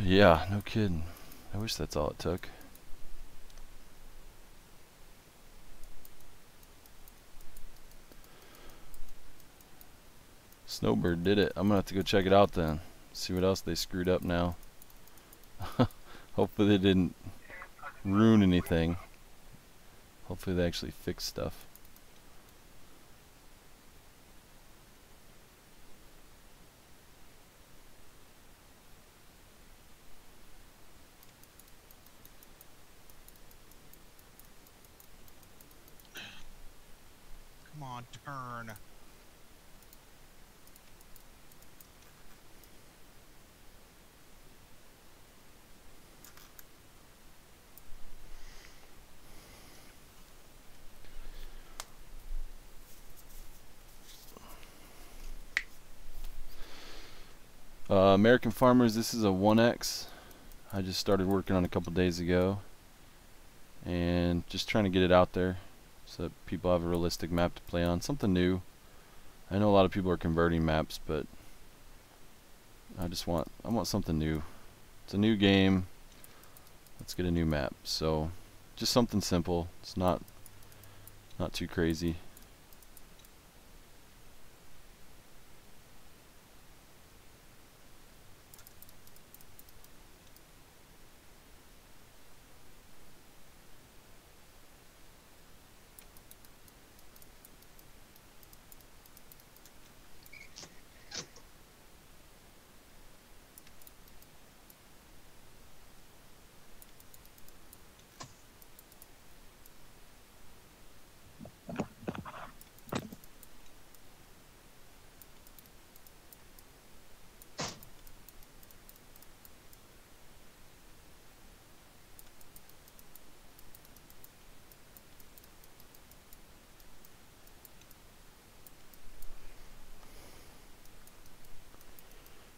Yeah, no kidding. I wish that's all it took. Snowbird did it. I'm gonna have to go check it out then. See what else they screwed up now. Hopefully they didn't ruin anything. Hopefully they actually fixed stuff. Come on, turn. American Farmers, this is a 1X. I just started working on a couple days ago. And just trying to get it out there so that people have a realistic map to play on. Something new. I know a lot of people are converting maps, but I want something new. It's a new game. Let's get a new map. So just something simple. It's not too crazy.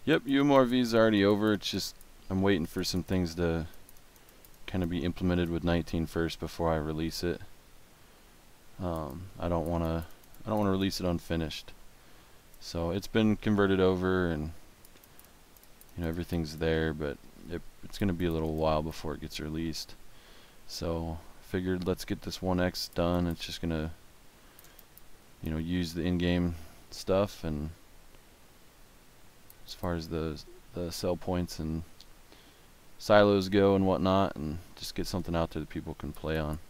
Yep, UMRV is already over. It's just I'm waiting for some things to kind of be implemented with 19 first before I release it. I don't want to release it unfinished. So it's been converted over, and everything's there, but it's going to be a little while before it gets released. So figured let's get this 1X done. It's just going to use the in-game stuff, and as far as the sell points and silos go and whatnot, and just get something out there that people can play on.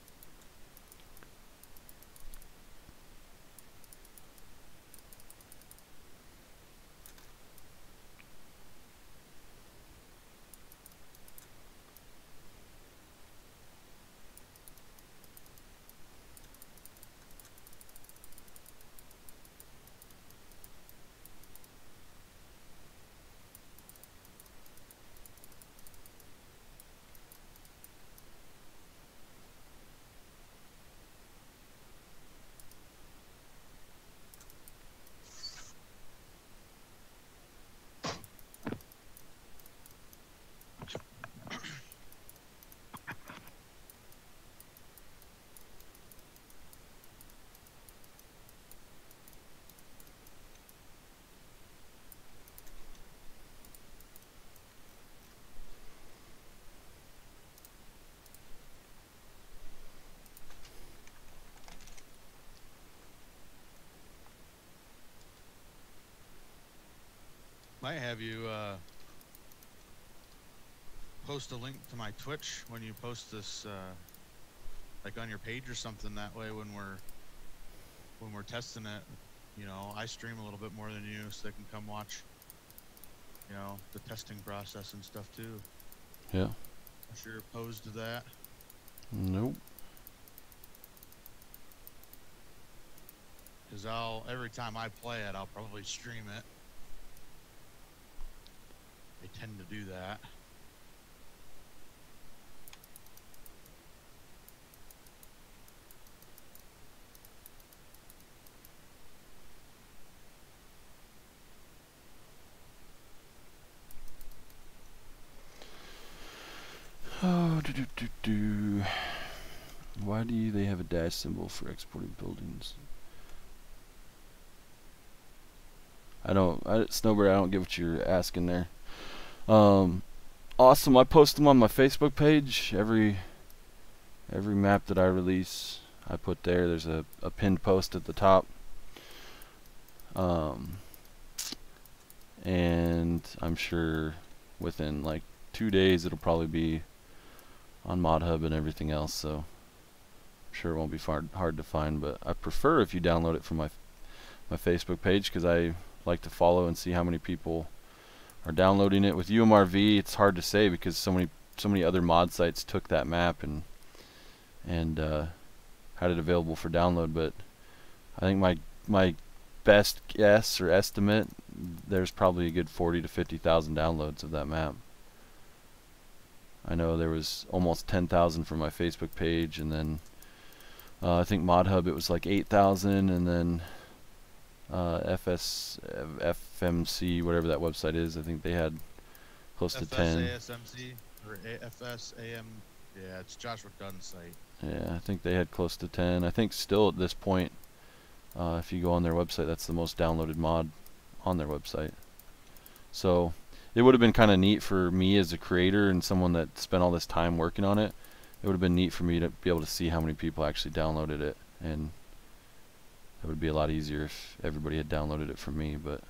Might have you post a link to my Twitch when you post this, like on your page or something. That way, when we're testing it, I stream a little bit more than you, so they can come watch, the testing process and stuff too. Yeah. I'm sure you're opposed to that. Nope. Because every time I play it, I'll probably stream it. They tend to do that. Oh, Why do they have a dash symbol for exporting buildings? Snowbird, I don't get what you're asking there. Awesome. I post them on my Facebook page. Every map that I release, I put there. There's a pinned post at the top. And I'm sure within like 2 days it'll probably be on ModHub and everything else, so I'm sure it won't be hard to find, but I prefer if you download it from my Facebook page, because I like to follow and see how many people are downloading it. With UMRV, it's hard to say because so many other mod sites took that map and had it available for download, but I think my best guess or estimate, there's probably a good 40 to 50,000 downloads of that map. I know there was almost 10,000 from my Facebook page, and then I think ModHub it was like 8,000, and then FMC, whatever that website is, I think they had close to 10. FSASMC or FSAM, yeah, it's Joshua Dunn's site. Yeah, I think they had close to 10. I think still at this point, if you go on their website, that's the most downloaded mod on their website. So it would have been kind of neat for me as a creator and someone that spent all this time working on it. It would have been neat for me to be able to see how many people actually downloaded it, and it would be a lot easier if everybody had downloaded it from me, but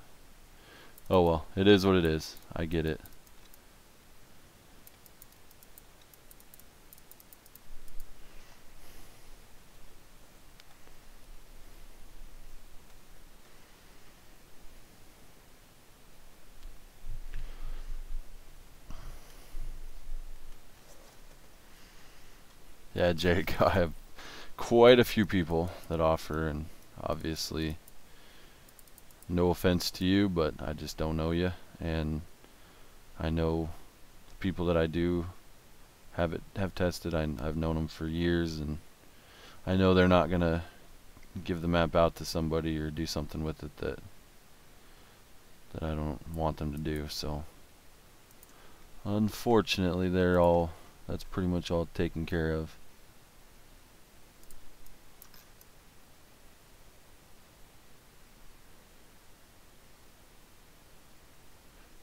oh well, it is what it is. I get it. Yeah, Jake, I have quite a few people that offer, and obviously no offense to you, but I just don't know you, and I know the people that I do have tested. I've known them for years, and I know they're not gonna give the map out to somebody or do something with it that I don't want them to do. So unfortunately, that's pretty much all taken care of.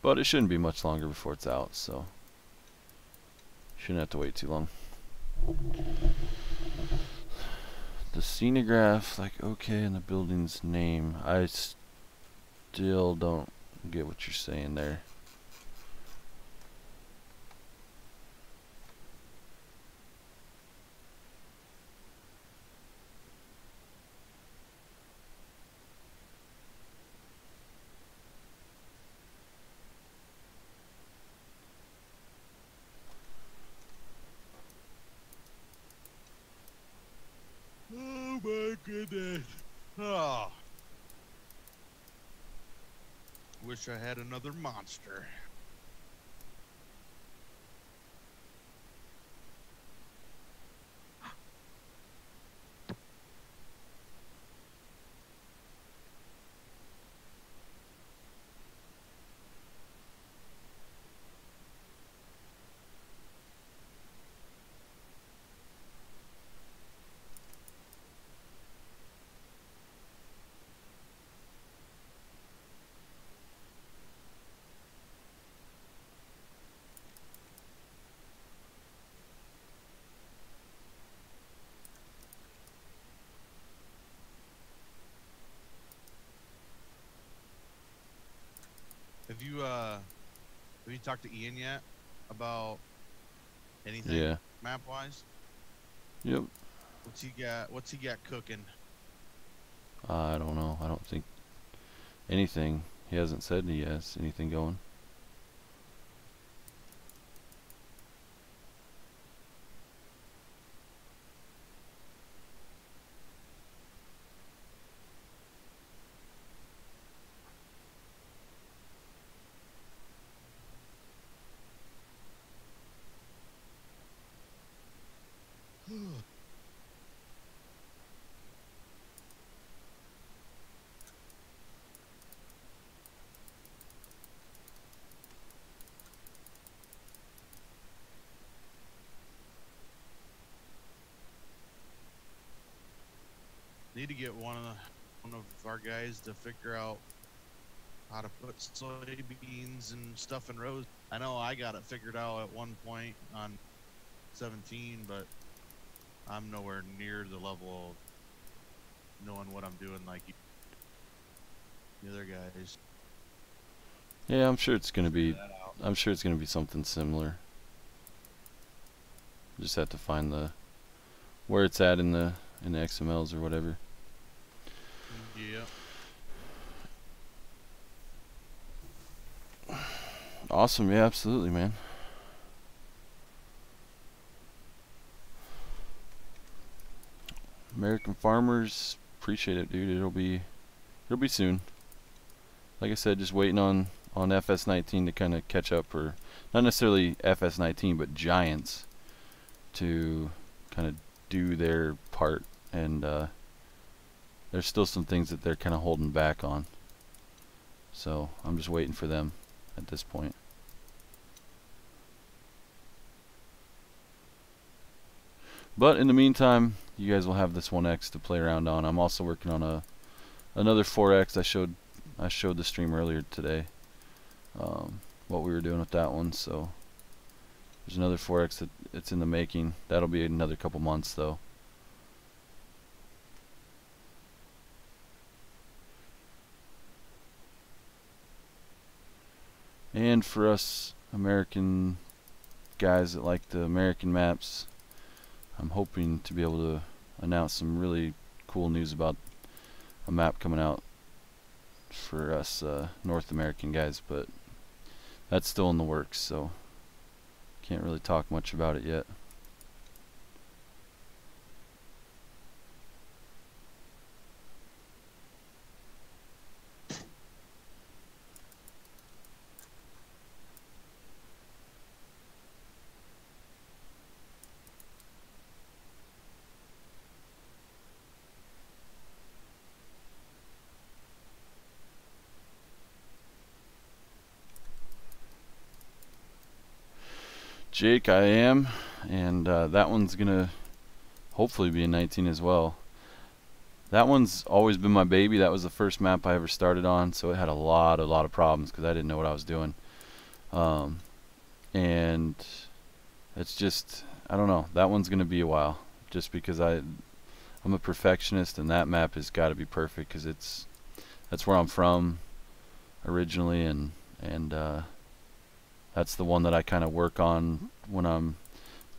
But it shouldn't be much longer before it's out, so shouldn't have to wait too long. The scenograph, like, okay, and the building's name. I still don't get what you're saying there. Oh my goodness. Oh. Wish I had another monster. Have you talked to Ian yet about anything? Yeah. Map wise? Yep. What's he got cooking? I don't know. I don't think anything. He hasn't said he has anything going. Need to get one of our guys to figure out how to put soybeans and stuff in rows. I know I got it figured out at one point on 17, but I'm nowhere near the level of knowing what I'm doing like the other guys. Yeah, I'm sure it's gonna be. Figure that out. I'm sure it's gonna be something similar. Just have to find the where it's at in the XMLs or whatever. Yeah. Awesome, yeah, absolutely, man. American farmers, appreciate it, dude. It'll be soon. Like I said, just waiting on FS19 to kind of catch up, or not necessarily FS19, but Giants to kind of do their part, and there's still some things that they're kind of holding back on. So I'm just waiting for them at this point. But in the meantime, you guys will have this 1X to play around on. I'm also working on another 4X. I showed the stream earlier today what we were doing with that one. So there's another 4X that it's in the making. That'll be another couple months though. And for us American guys that like the American maps, I'm hoping to be able to announce some really cool news about a map coming out for us North American guys, but that's still in the works, so can't really talk much about it yet. Jake, I am, and that one's gonna hopefully be in 19 as well. That one's always been my baby. That was the first map I ever started on, so it had a lot of problems because I didn't know what I was doing. And it's just, I don't know, that one's gonna be a while, just because I'm a perfectionist, and that map has got to be perfect because that's where I'm from originally, and that's the one that I kind of work on when I'm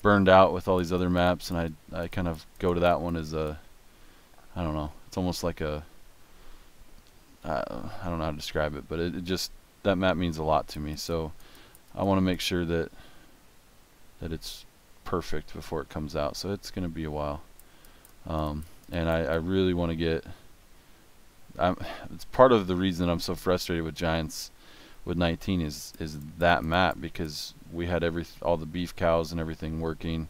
burned out with all these other maps, and I kind of go to that one as a, I don't know, it's almost like a, I don't know how to describe it, but it just, that map means a lot to me, so I want to make sure that it's perfect before it comes out, so it's going to be a while. And I really want to get, it's part of the reason I'm so frustrated with Giants with 19 is that map, because we had all the beef cows and everything working,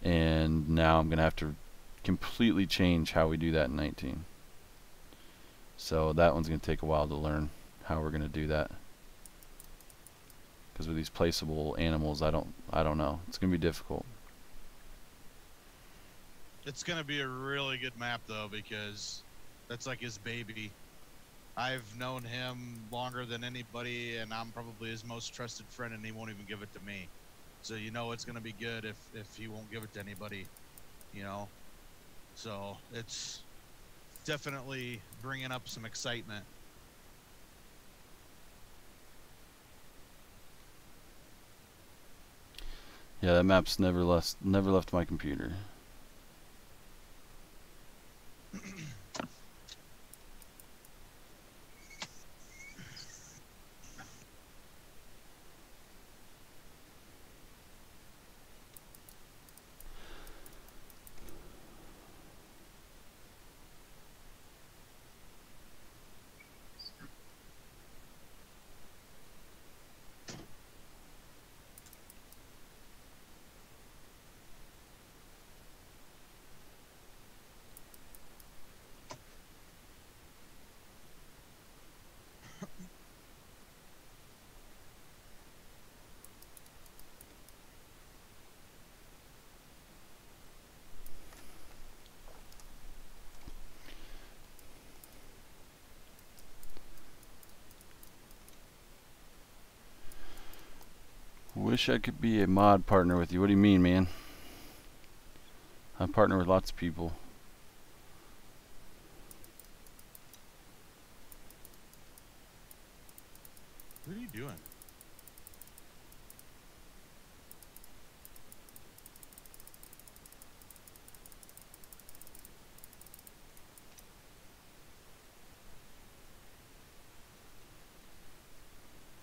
and now I'm gonna have to completely change how we do that in 19. So that one's gonna take a while to learn how we're gonna do that, because with these placeable animals, I don't know, it's gonna be difficult. It's gonna be a really good map though, because that's like his baby. I've known him longer than anybody, and I'm probably his most trusted friend, and he won't even give it to me. So you know it's gonna be good if he won't give it to anybody, you know. So it's definitely bringing up some excitement. Yeah, that map's never left my computer. wish I could be a mod partner with you. What do you mean, man? I partner with lots of people. What are you doing?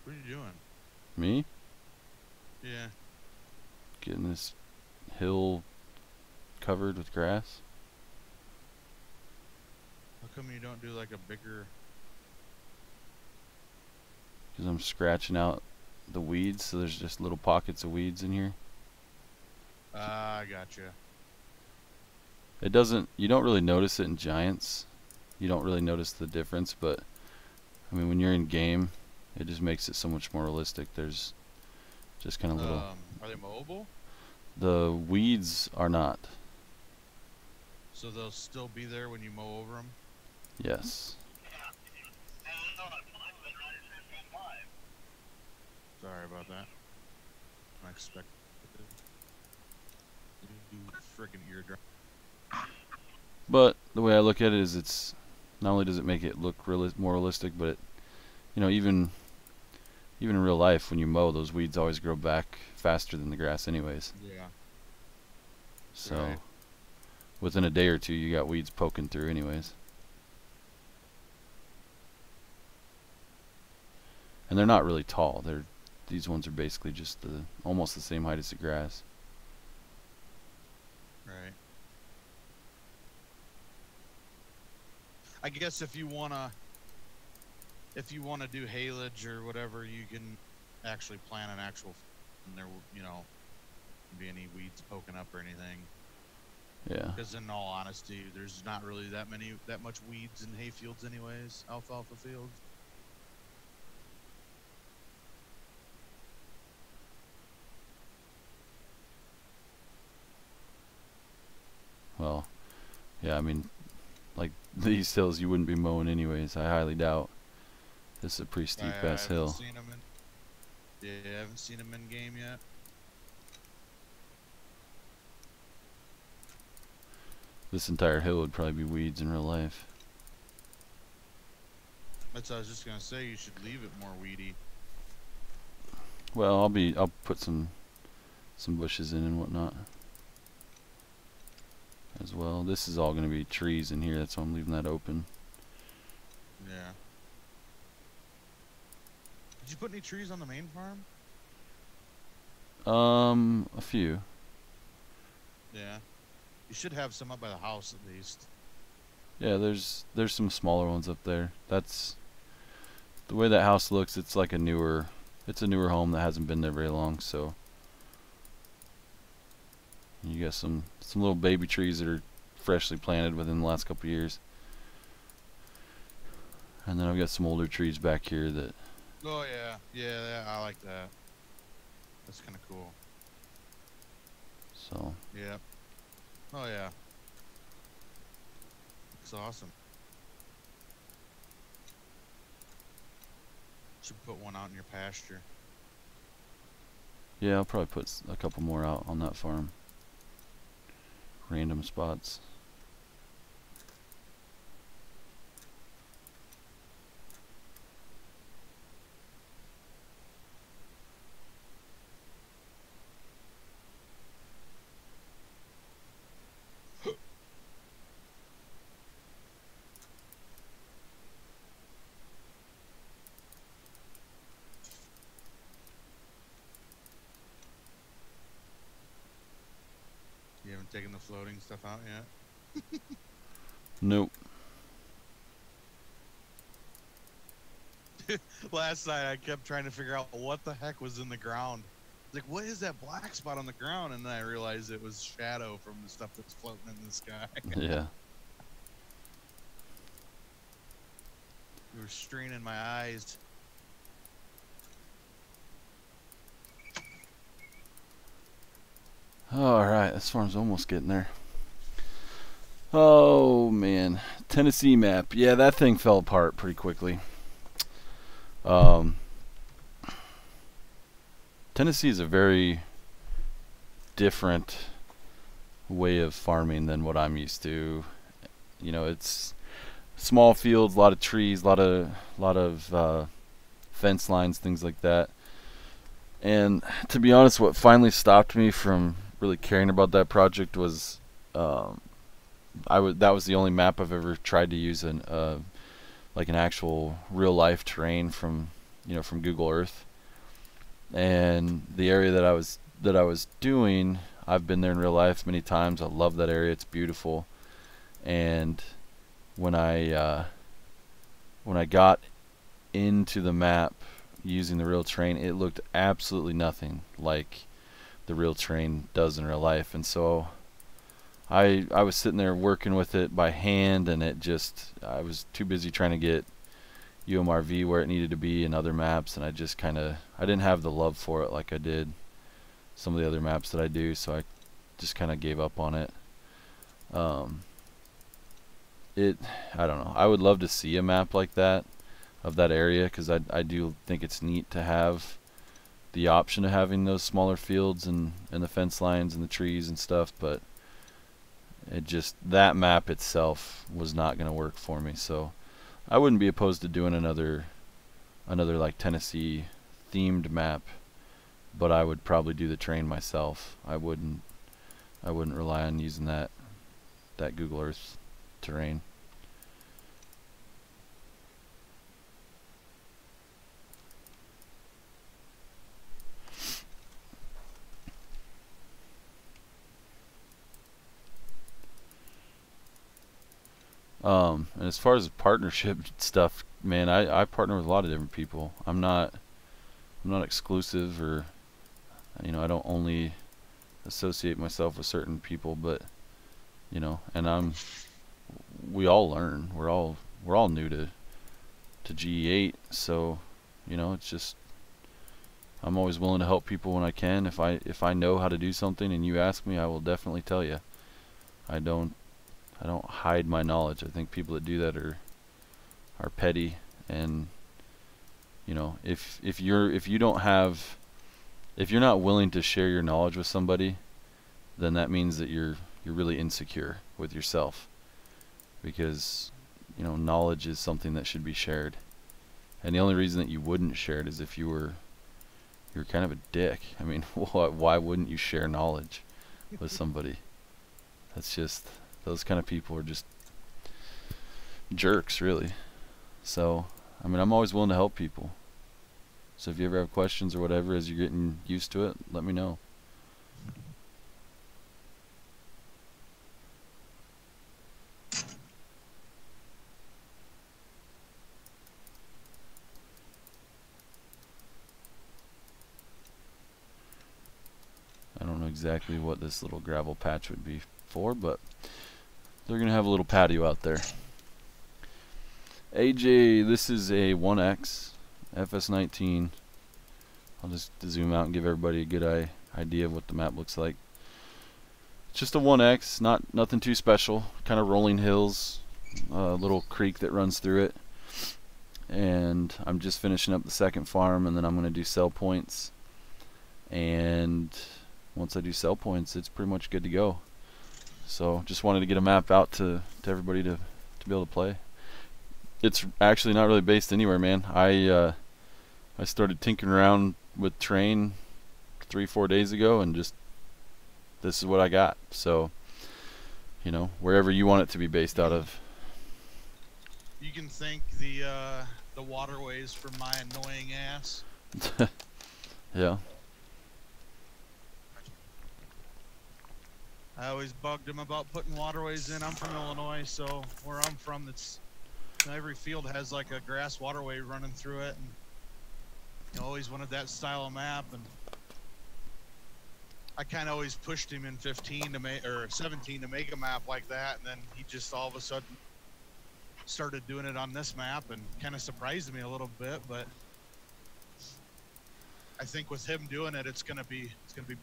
What are you doing? Me? Yeah. Getting this hill covered with grass. How come you don't do like a bigger... Because I'm scratching out the weeds, so there's just little pockets of weeds in here. Ah, I gotcha. It doesn't, you don't really notice it in giants. You don't really notice the difference, but I mean, when you're in game, it just makes it so much more realistic. There's just kind of little... Are they mobile? The weeds are not. So they'll still be there when you mow over them? Yes. Sorry about that. Unexpected. Friggin' eardrum. But the way I look at it is, it's not only does it make it look more realistic, but it, you know, even in real life, when you mow, those weeds always grow back faster than the grass anyways. Yeah. So Right. within a day or two, you got weeds poking through anyways. And they're not really tall. These ones are basically just almost the same height as the grass. Right. I guess if you wanna do haylage or whatever, you can actually plant an actual, and there will, you know, be any weeds poking up or anything. Yeah. Because in all honesty, there's not really that much weeds in hay fields anyways, alfalfa fields. Well, yeah, I mean, like these hills you wouldn't be mowing anyways. I highly doubt. This is a pretty steep ass hill. I haven't seen them in game yet. This entire hill would probably be weeds in real life. That's what I was just gonna say. You should leave it more weedy. Well, I'll put some bushes in and whatnot as well. This is all going to be trees in here. That's why I'm leaving that open. Yeah. Did you put any trees on the main farm? A few. Yeah. You should have some up by the house at least. Yeah, there's some smaller ones up there. That's the way that house looks. It's like a newer home that hasn't been there very long, so you got some little baby trees that are freshly planted within the last couple of years. And then I've got some older trees back here that... Oh yeah, yeah, I like that. That's kind of cool. So... Yep. Oh yeah. It's awesome. Should put one out in your pasture. yeah, I'll probably put a couple more out on that farm. Random spots. You haven't taken the floating stuff out yet? Nope. Last night I kept trying to figure out what the heck was in the ground. Like, what is that black spot on the ground? And then I realized it was shadow from the stuff that's floating in the sky. Yeah. It was straining my eyes. Alright, this farm's almost getting there. Oh man, Tennessee map. Yeah, that thing fell apart pretty quickly. Tennessee is a very different way of farming than what I'm used to. You know, it's small fields, a lot of trees, a lot of fence lines, things like that. And to be honest, what finally stopped me from really caring about that project was that was the only map I've ever tried to use like an actual real life terrain from from Google Earth. And the area that I was doing, I've been there in real life many times. I love that area. It's beautiful. And when I got into the map using the real terrain, it looked absolutely nothing like the real terrain does in real life. And so I was sitting there working with it by hand, and I was too busy trying to get UMRV where it needed to be in other maps, and I didn't have the love for it like I did some of the other maps that I do, so I just kind of gave up on it. I don't know. I would love to see a map like that of that area, because I do think it's neat to have the option of having those smaller fields and the fence lines and the trees and stuff, but that map itself was not going to work for me. So I wouldn't be opposed to doing another like Tennessee themed map, but I would probably do the terrain myself. I wouldn't rely on using that Google Earth terrain. And as far as partnership stuff, man, I partner with a lot of different people. I'm not exclusive, or I don't only associate myself with certain people, but and we all learn. We're all new to GE8, so it's just, I'm always willing to help people when I can. If I know how to do something and you ask me, I will definitely tell you. I don't hide my knowledge. I think people that do that are petty, and if you're not willing to share your knowledge with somebody, then that means that you're really insecure with yourself, because knowledge is something that should be shared. And the only reason that you wouldn't share it is if you're kind of a dick. I mean, why wouldn't you share knowledge with somebody? That's just, those kind of people are just jerks, really. So, I mean, I'm always willing to help people. So if you ever have questions or whatever as you're getting used to it, let me know. I don't know exactly what this little gravel patch would be for, but they're going to have a little patio out there. AJ, this is a 1X FS19. I'll just zoom out and give everybody a good idea of what the map looks like. It's just a 1X, nothing too special. Kind of rolling hills, a little creek that runs through it. And I'm just finishing up the second farm, and then I'm going to do sell points. And once I do sell points, it's pretty much good to go. So just wanted to get a map out to everybody to be able to play. It's actually not really based anywhere, man. I started tinkering around with terrain 3-4 days ago, and just, this is what I got. So wherever you want it to be based out of. You can thank the waterways for my annoying ass. Yeah. I always bugged him about putting waterways in. I'm from Illinois, so where I'm from, every field has like a grass waterway running through it, and always wanted that style of map. And I kind of always pushed him in 15 or 17 to make a map like that, and then he just all of a sudden started doing it on this map, and kind of surprised me a little bit. But I think with him doing it, it's gonna be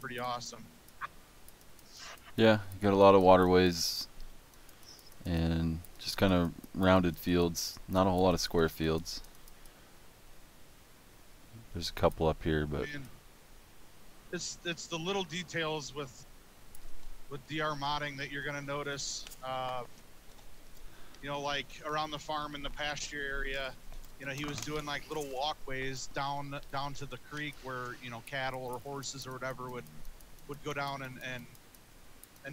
pretty awesome. Yeah, you got a lot of waterways and just kind of rounded fields. Not a whole lot of square fields. There's a couple up here, but it's the little details with DR modding that you're gonna notice. You know, like around the farm in the pasture area, you know, he was doing like little walkways down to the creek where, you know, cattle or horses or whatever would go down and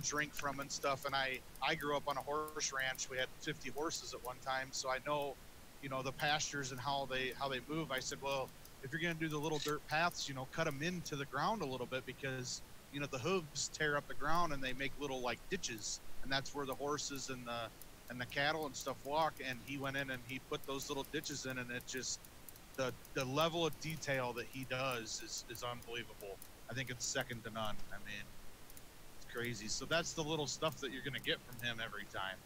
drink from and stuff. And I grew up on a horse ranch. We had 50 horses at one time, so I know, you know, the pastures and how they move. I said, well, if you're gonna do the little dirt paths, you know, cut them into the ground a little bit, because, you know, the hooves tear up the ground and they make little like ditches, and that's where the horses and the cattle and stuff walk. And he went in and he put those little ditches in, and it just, the level of detail that he does is unbelievable. I think it's second to none. I mean, it's crazy. So that's the little stuff that you're gonna get from him every time.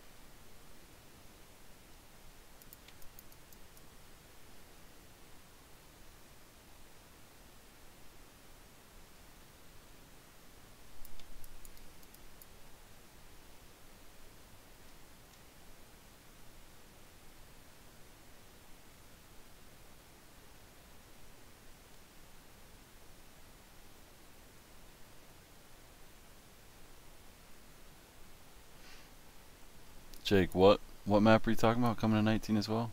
Jake, what map are you talking about coming to 19 as well?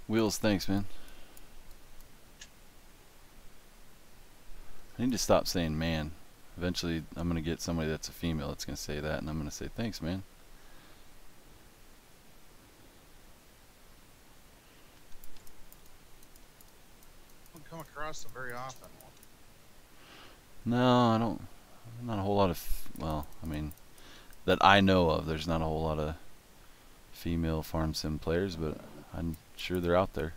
Wheels, thanks, man. I need to stop saying man. Eventually, I'm going to get somebody that's a female that's going to say that, and I'm going to say, thanks, man. I don't come across them very often. No, I don't. Not a whole lot of, well, I mean, that I know of, there's not a whole lot of female farm sim players, but I'm sure they're out there.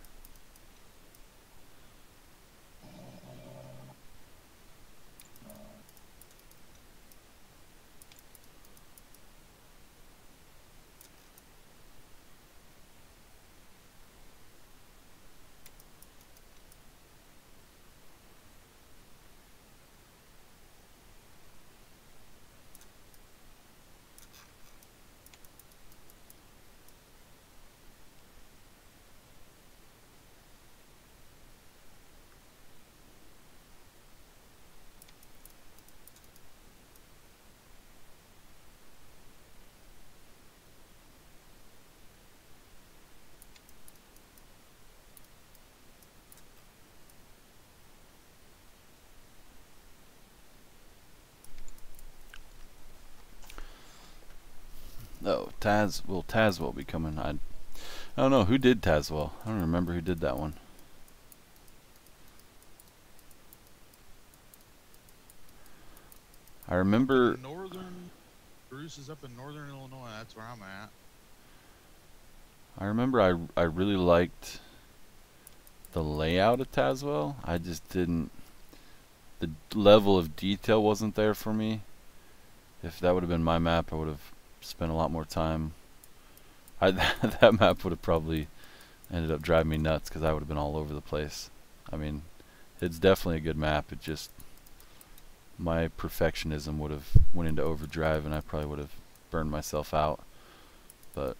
Oh, Taz will be coming. I don't know who did Tazwell. I don't remember who did that one. I remember Bruce is up in northern Illinois. That's where I'm at. I remember I really liked the layout of Tazwell. I just didn't, the level of detail wasn't there for me. If that would have been my map, I would have spent a lot more time. That map would have probably ended up driving me nuts, because I would have been all over the place. I mean, it's definitely a good map. It just, my perfectionism would have went into overdrive, and I probably would have burned myself out. But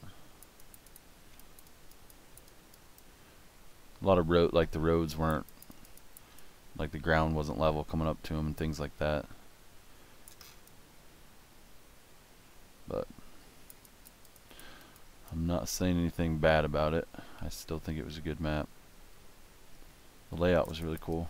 a lot of like the roads weren't, like the ground wasn't level coming up to them and things like that. But I'm not saying anything bad about it. I still think it was a good map. The layout was really cool.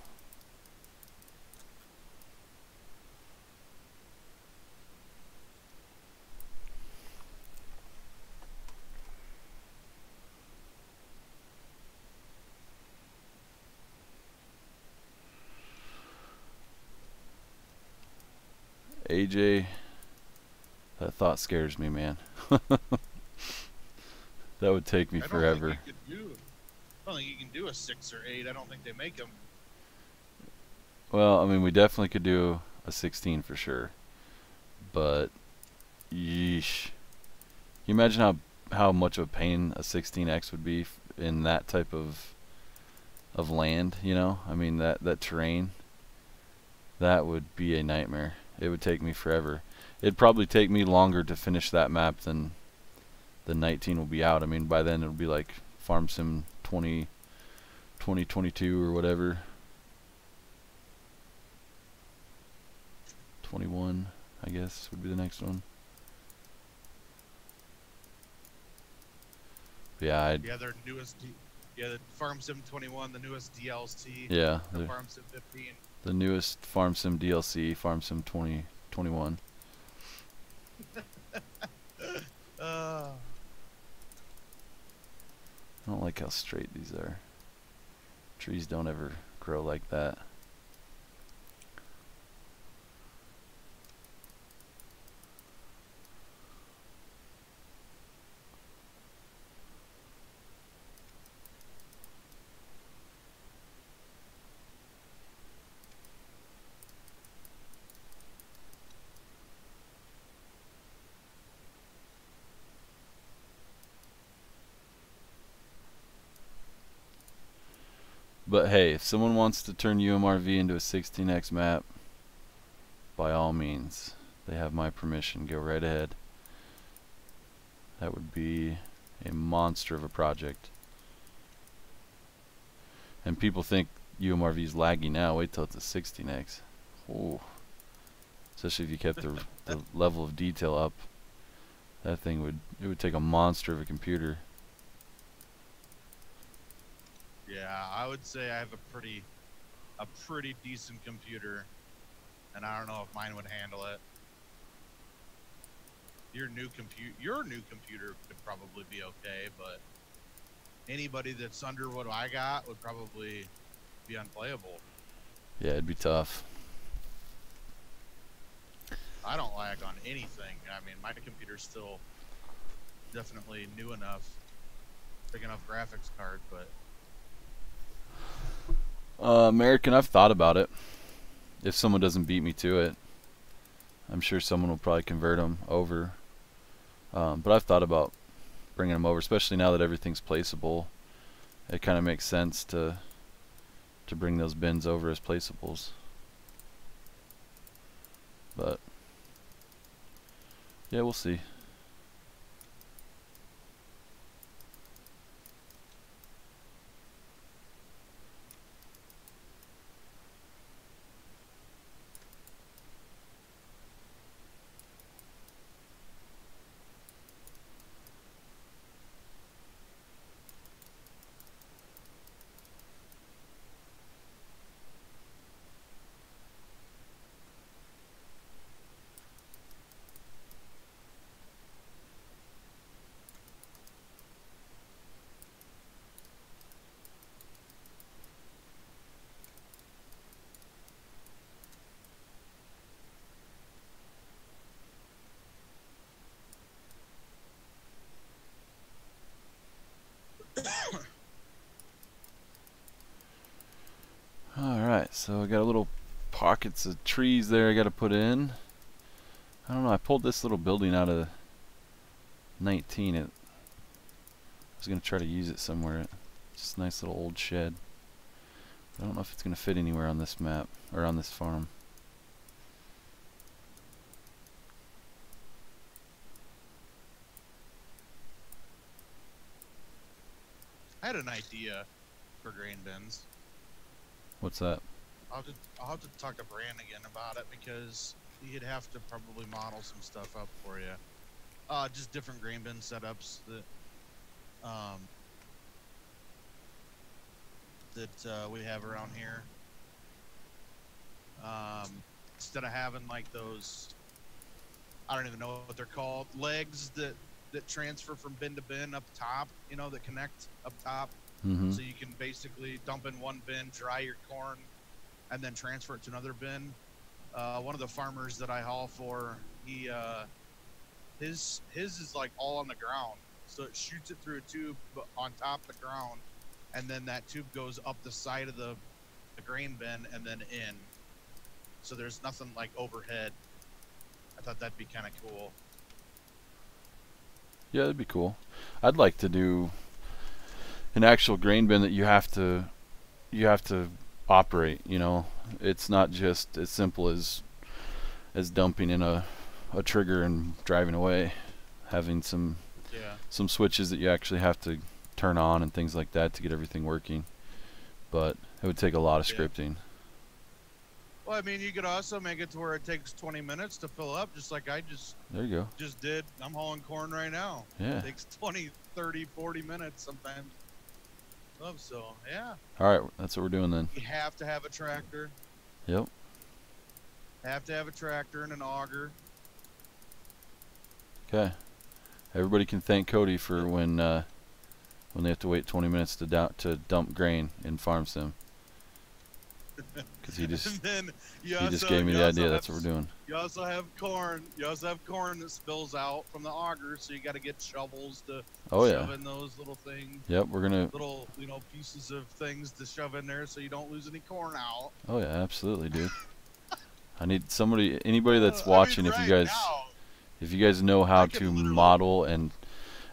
AJ, that thought scares me, man. That would take me forever. I don't think you can do a 6 or 8. I don't think they make them. Well, I mean, we definitely could do a 16 for sure. But, yeesh. Can you imagine how much of a pain a 16X would be in that type of land, you know? I mean, that terrain. That would be a nightmare. It would take me forever. It'd probably take me longer to finish that map than 19 will be out. I mean, by then it'll be like Farm Sim 2022 or whatever. 21, I guess, would be the next one. Yeah, their newest. The Farm Sim 21, the newest DLC. Yeah, the Farm Sim 15. The newest Farm Sim DLC, Farm Sim 2021. Uh, I don't like how straight these are. Trees don't ever grow like that. But hey, if someone wants to turn UMRV into a 16x map, by all means, they have my permission. Go right ahead. That would be a monster of a project. And people think UMRV is laggy now. Wait till it's a 16x. Oh, especially if you kept the level of detail up. That thing would take a monster of a computer. Yeah, I would say I have a pretty decent computer, and I don't know if mine would handle it. Your new computer could probably be okay, but anybody that's under what I got would probably be unplayable. Yeah, it'd be tough. I don't lag on anything. I mean, my computer's still definitely new enough, big enough graphics card, but American, I've thought about it. If someone doesn't beat me to it, I'm sure someone will probably convert them over. But I've thought about bringing them over, especially now that everything's placeable. It kind of makes sense to bring those bins over as placeables. But yeah, we'll see. Alright, so I got a little pockets of trees there I got to put in. I don't know, I pulled this little building out of 19. I was going to try to use it somewhere. Just a nice little old shed. I don't know if it's going to fit anywhere on this map, or on this farm. I had an idea for grain bins. What's that? I'll have to talk to Brand again about it, because he'd have to probably model some stuff up for you. Just different grain bin setups that we have around here. Instead of having like those, I don't even know what they're called, legs that transfer from bin to bin up top, you know, that connect up top. Mm-hmm. So you can basically dump in one bin, dry your corn, and then transfer it to another bin. One of the farmers that I haul for, his is like all on the ground, so it shoots it through a tube on top of the ground, and then that tube goes up the side of the grain bin and then in. So there's nothing like overhead. I thought that'd be kind of cool. Yeah, that'd be cool. I'd like to do an actual grain bin that you have to operate, you know. It's not just as simple as dumping in a trigger and driving away. Having some switches that you actually have to turn on and things like that to get everything working. But it would take a lot of scripting. Well, I mean, you could also make it to where it takes 20 minutes to fill up, just like I just There you go. just did. I'm hauling corn right now. Yeah. It takes 20, 30, 40 minutes sometimes. Oh, so, yeah. All right, that's what we're doing then. You have to have a tractor. Yep. Have to have a tractor and an auger. Okay. Everybody can thank Cody for when they have to wait 20 minutes to dump grain in Farm Sim. Because he just gave me the idea. That's what we're doing. You also have corn. You also have corn that spills out from the auger, so you got to get shovels to shove in those little things. Yep, we're gonna little pieces of things to shove in there, so you don't lose any corn out. Oh yeah, absolutely, dude. I need anybody that's watching. I mean, if you guys know how to model and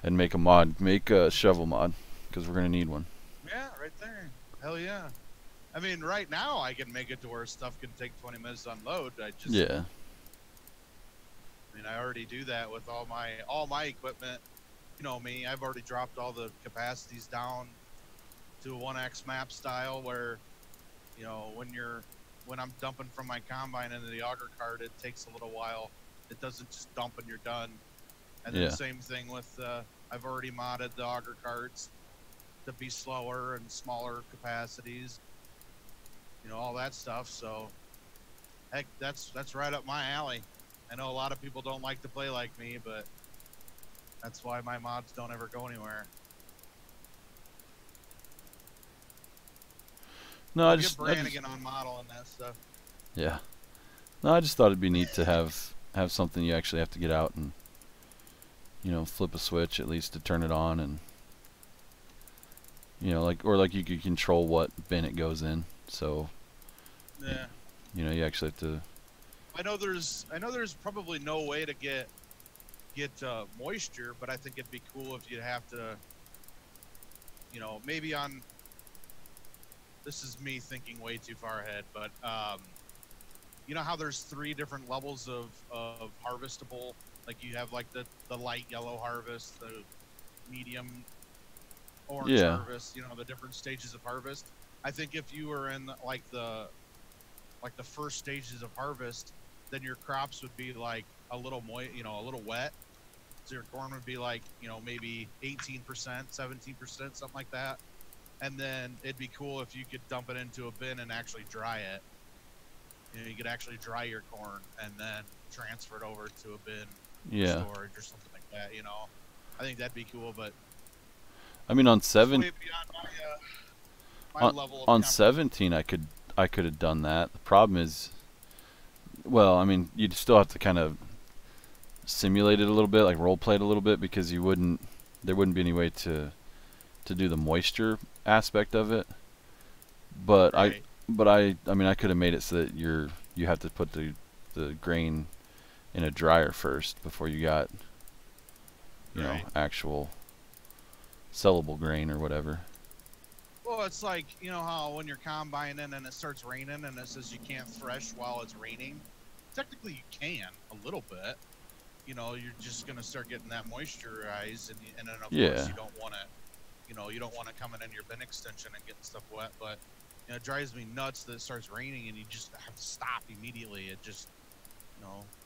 make a mod, make a shovel mod, because we're gonna need one. Yeah, right there. Hell yeah. I mean, right now I can make it to where stuff can take 20 minutes to unload. I mean, I already do that with all my equipment. You know me, I've already dropped all the capacities down to a 1x map style where, when I'm dumping from my combine into the auger cart, it takes a little while. It doesn't just dump and you're done. And then the same thing with, I've already modded the auger carts to be slower and smaller capacities. All that stuff. So, heck, that's right up my alley. I know a lot of people don't like to play like me, but that's why my mods don't ever go anywhere. No, I just Brannigan on model and that stuff. Yeah. No, I just thought it'd be neat to have something you actually have to get out and flip a switch at least to turn it on, and like you could control what bin it goes in. So you actually have to. I know there's probably no way to get moisture, but I think it'd be cool if you'd have to, maybe on. This is me thinking way too far ahead, but you know how there's 3 different levels of harvestable. Like you have like the light yellow harvest, the medium orange harvest. The different stages of harvest. I think if you were in like the first stages of harvest, then your crops would be like a little a little wet. So your corn would be like, maybe 18%, 17%, something like that. And then it'd be cool if you could dump it into a bin and actually dry it. You could actually dry your corn and then transfer it over to a bin for storage or something like that. I think that'd be cool, but I mean, on 7 way beyond my level of on 17 I could have done that. The problem is, well, I mean, you'd still have to kind of simulate it a little bit, like role play it a little bit, because there wouldn't be any way to do the moisture aspect of it. But right. I mean, I could have made it so that you have to put the grain in a dryer first before you got actual sellable grain or whatever. Well, it's like, how when you're combining and it starts raining and it says you can't thresh while it's raining. Technically you can a little bit. You're just gonna start getting that moisturized, and then of course you don't want to, you don't want to come in your bin extension and getting stuff wet. But it drives me nuts that it starts raining and you just have to stop immediately. It just,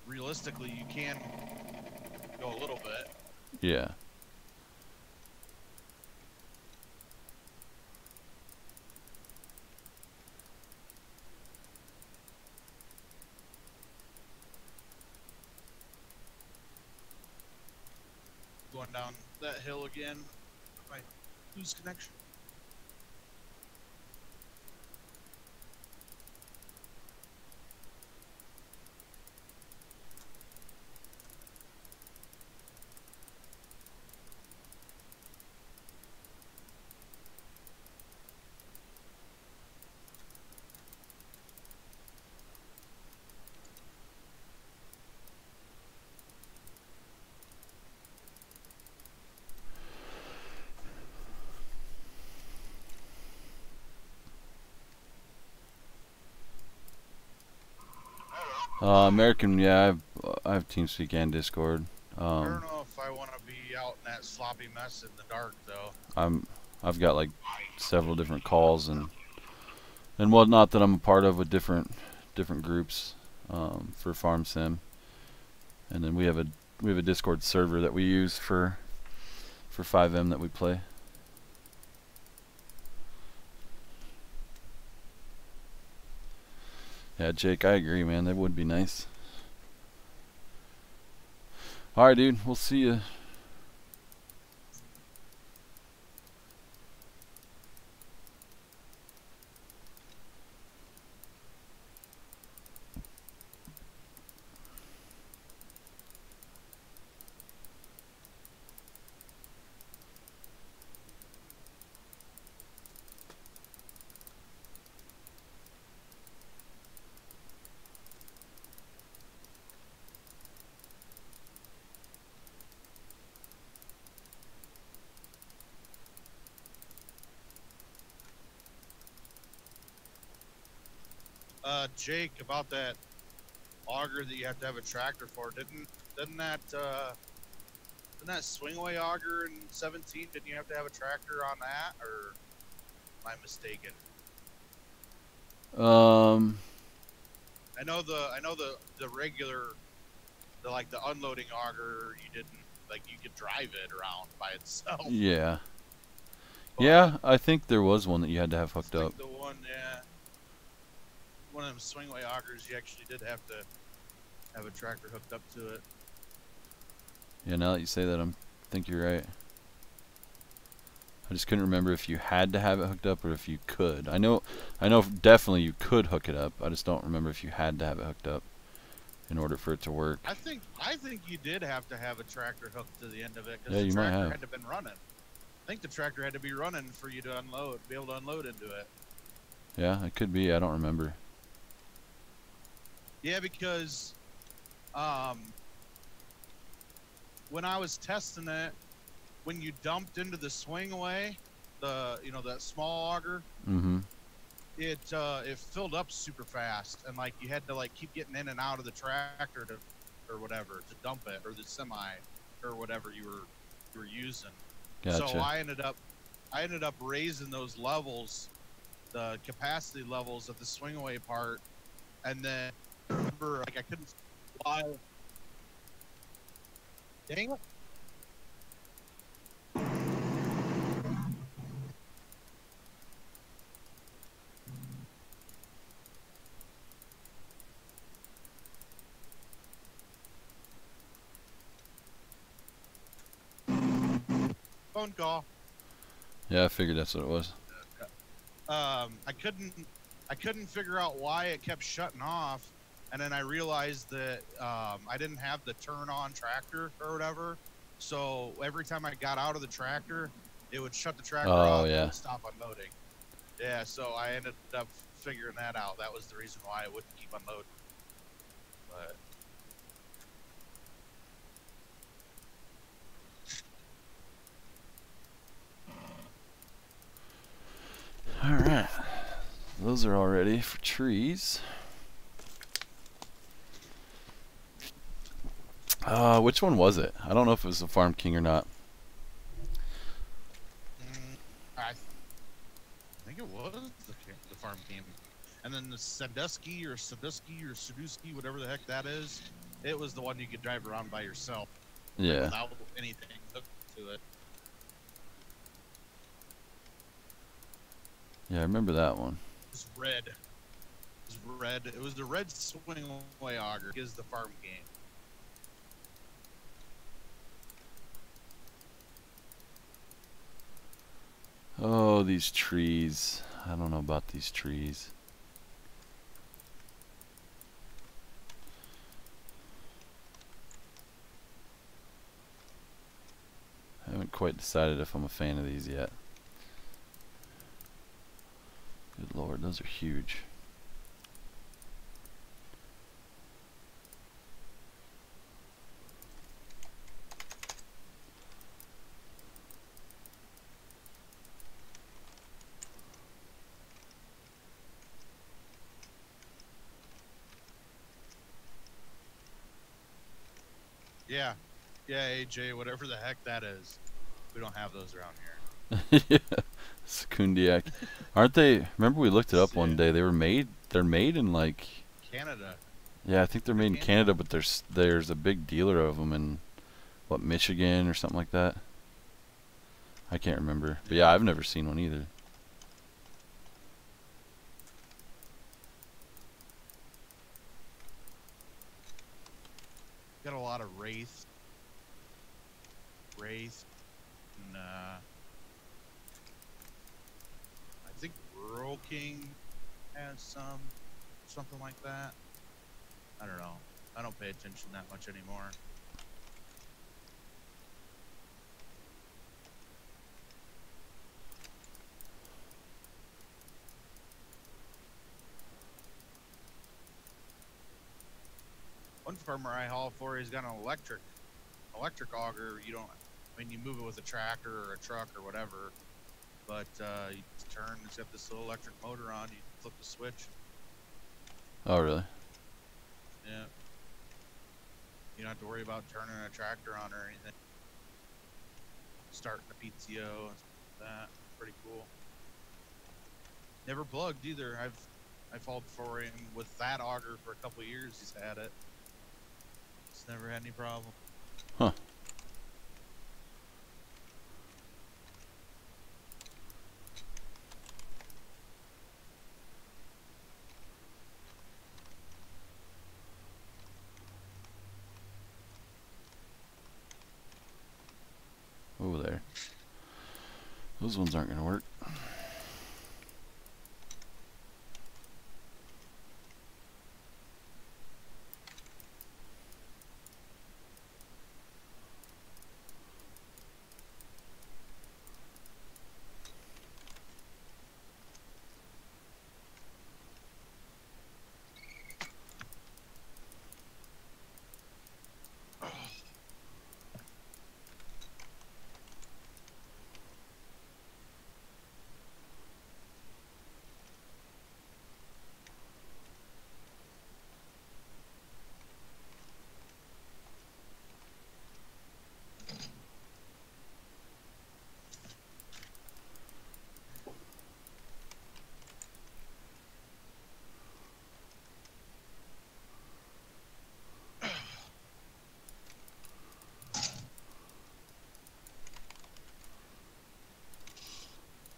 realistically you can go a little bit. Yeah. Going down that hill again, I might lose connection. American, yeah, I have TeamSpeak and Discord. I don't know if I want to be out in that sloppy mess in the dark, though. I've got like several different calls and whatnot that I'm a part of with different groups for Farm Sim, and then we have a Discord server that we use for 5M that we play. Yeah, Jake, I agree, man. That would be nice. All right, dude. We'll see you. Jake, about that auger that you have to have a tractor for, didn't that swing away auger in 17? Didn't you have to have a tractor on that, or am I mistaken? I know the regular, the unloading auger, you didn't, like, you could drive it around by itself. Yeah. But Yeah, I think there was one that you had to have hooked up. the one, yeah, one of them swing away augers, you actually did have to have a tractor hooked up to it. Yeah, now that you say that, I think you're right. I just couldn't remember if you had to have it hooked up or if you could. I know definitely you could hook it up. I just don't remember if you had to have it hooked up in order for it to work. I think you did have to have a tractor hooked to the end of it, because Yeah, the you might tractor have. had to have been running. I think the tractor had to be running for you to be able to unload into it. Yeah, it could be. I don't remember. Yeah, because when I was testing it, when you dumped into the swing away, that small auger, Mm-hmm. it filled up super fast, and like you had to like keep getting in and out of the tractor or whatever to dump it, or the semi or whatever you were using. Gotcha. So I ended up raising those levels, the capacity levels of the swing away part, and then I remember, like, I couldn't fly. Dang it. Phone call. Yeah, I figured that's what it was. I couldn't figure out why it kept shutting off, and then I realized that I didn't have the turn on tractor or whatever. So every time I got out of the tractor, it would shut the tractor off and it would stop unloading. Yeah, so I ended up figuring that out. That was the reason why it wouldn't keep unloading. But All right. Those are all ready for trees. Which one was it? I don't know if it was the Farm King or not. I think it was the Farm King. And then the Sandusky or Sadusky, whatever the heck that is, it was the one you could drive around by yourself. Yeah. Without anything hooked to it. Yeah, I remember that one. It was red. It was the red swing away auger. Is the Farm King. Oh, these trees. I don't know about these trees. I haven't quite decided if I'm a fan of these yet. Good Lord, those are huge. Yeah, AJ, whatever the heck that is. We don't have those around here. Yeah, Sekundiak. Aren't they? Remember we looked it up one Yeah. day. They were made. They're made in like. Canada. Yeah, I think they're made in Canada. Canada, but there's a big dealer of them in what, Michigan or something like that. I can't remember. But yeah, I've never seen one either. Got a lot of Wraith. And I think Rural King has something like that. I don't know. I don't pay attention that much anymore. One farmer I haul for, he's got an electric auger. You don't, I mean, you move it with a tractor or a truck or whatever, but you turn, it's got this little electric motor on, you flip the switch. Oh, really? Yeah. You don't have to worry about turning a tractor on or anything. Starting a PTO and stuff like that. Pretty cool. Never plugged either. I've hauled for him with that auger for a couple of years. He's had it. It's never had any problem. Huh. Over there. Those ones aren't gonna work.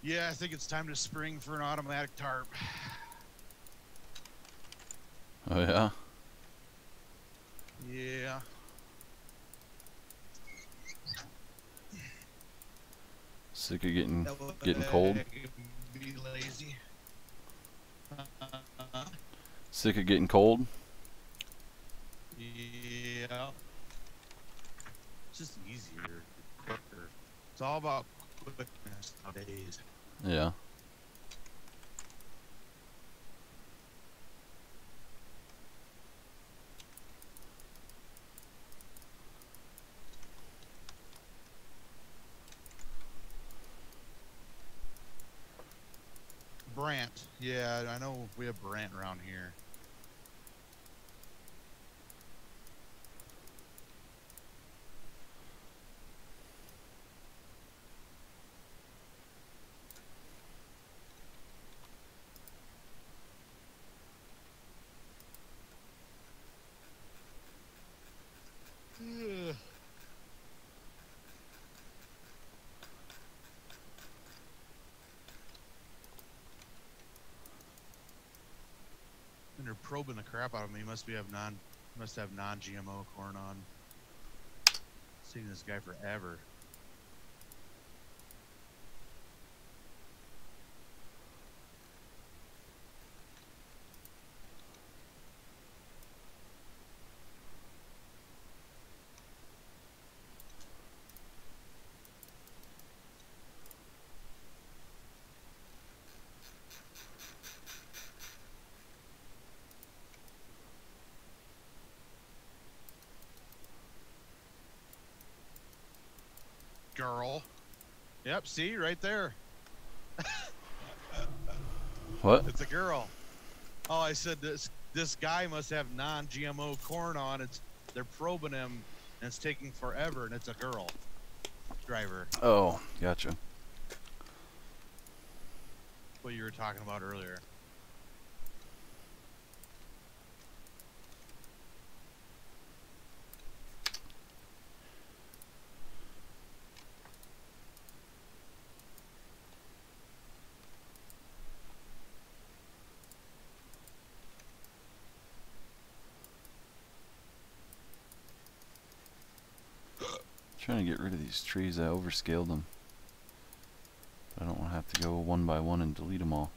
Yeah, I think it's time to spring for an automatic tarp. Oh yeah. Yeah. Sick of getting cold. Be lazy. Sick of getting cold. Yeah. It's just easier, quicker. It's all about quickness nowadays. Yeah. Brant. Yeah, I know we have Brant around here. Ugh. And they're probing the crap out of me. Must have non-GMO corn on. Seen this guy forever. Girl. Yep, see, right there. What? It's a girl. Oh, I said this guy must have non-GMO corn on. They're probing him, and it's taking forever, and it's a girl driver. Oh, gotcha. What you were talking about earlier. Trying to get rid of these trees. I overscaled them. I don't want to have to go one by one and delete them all.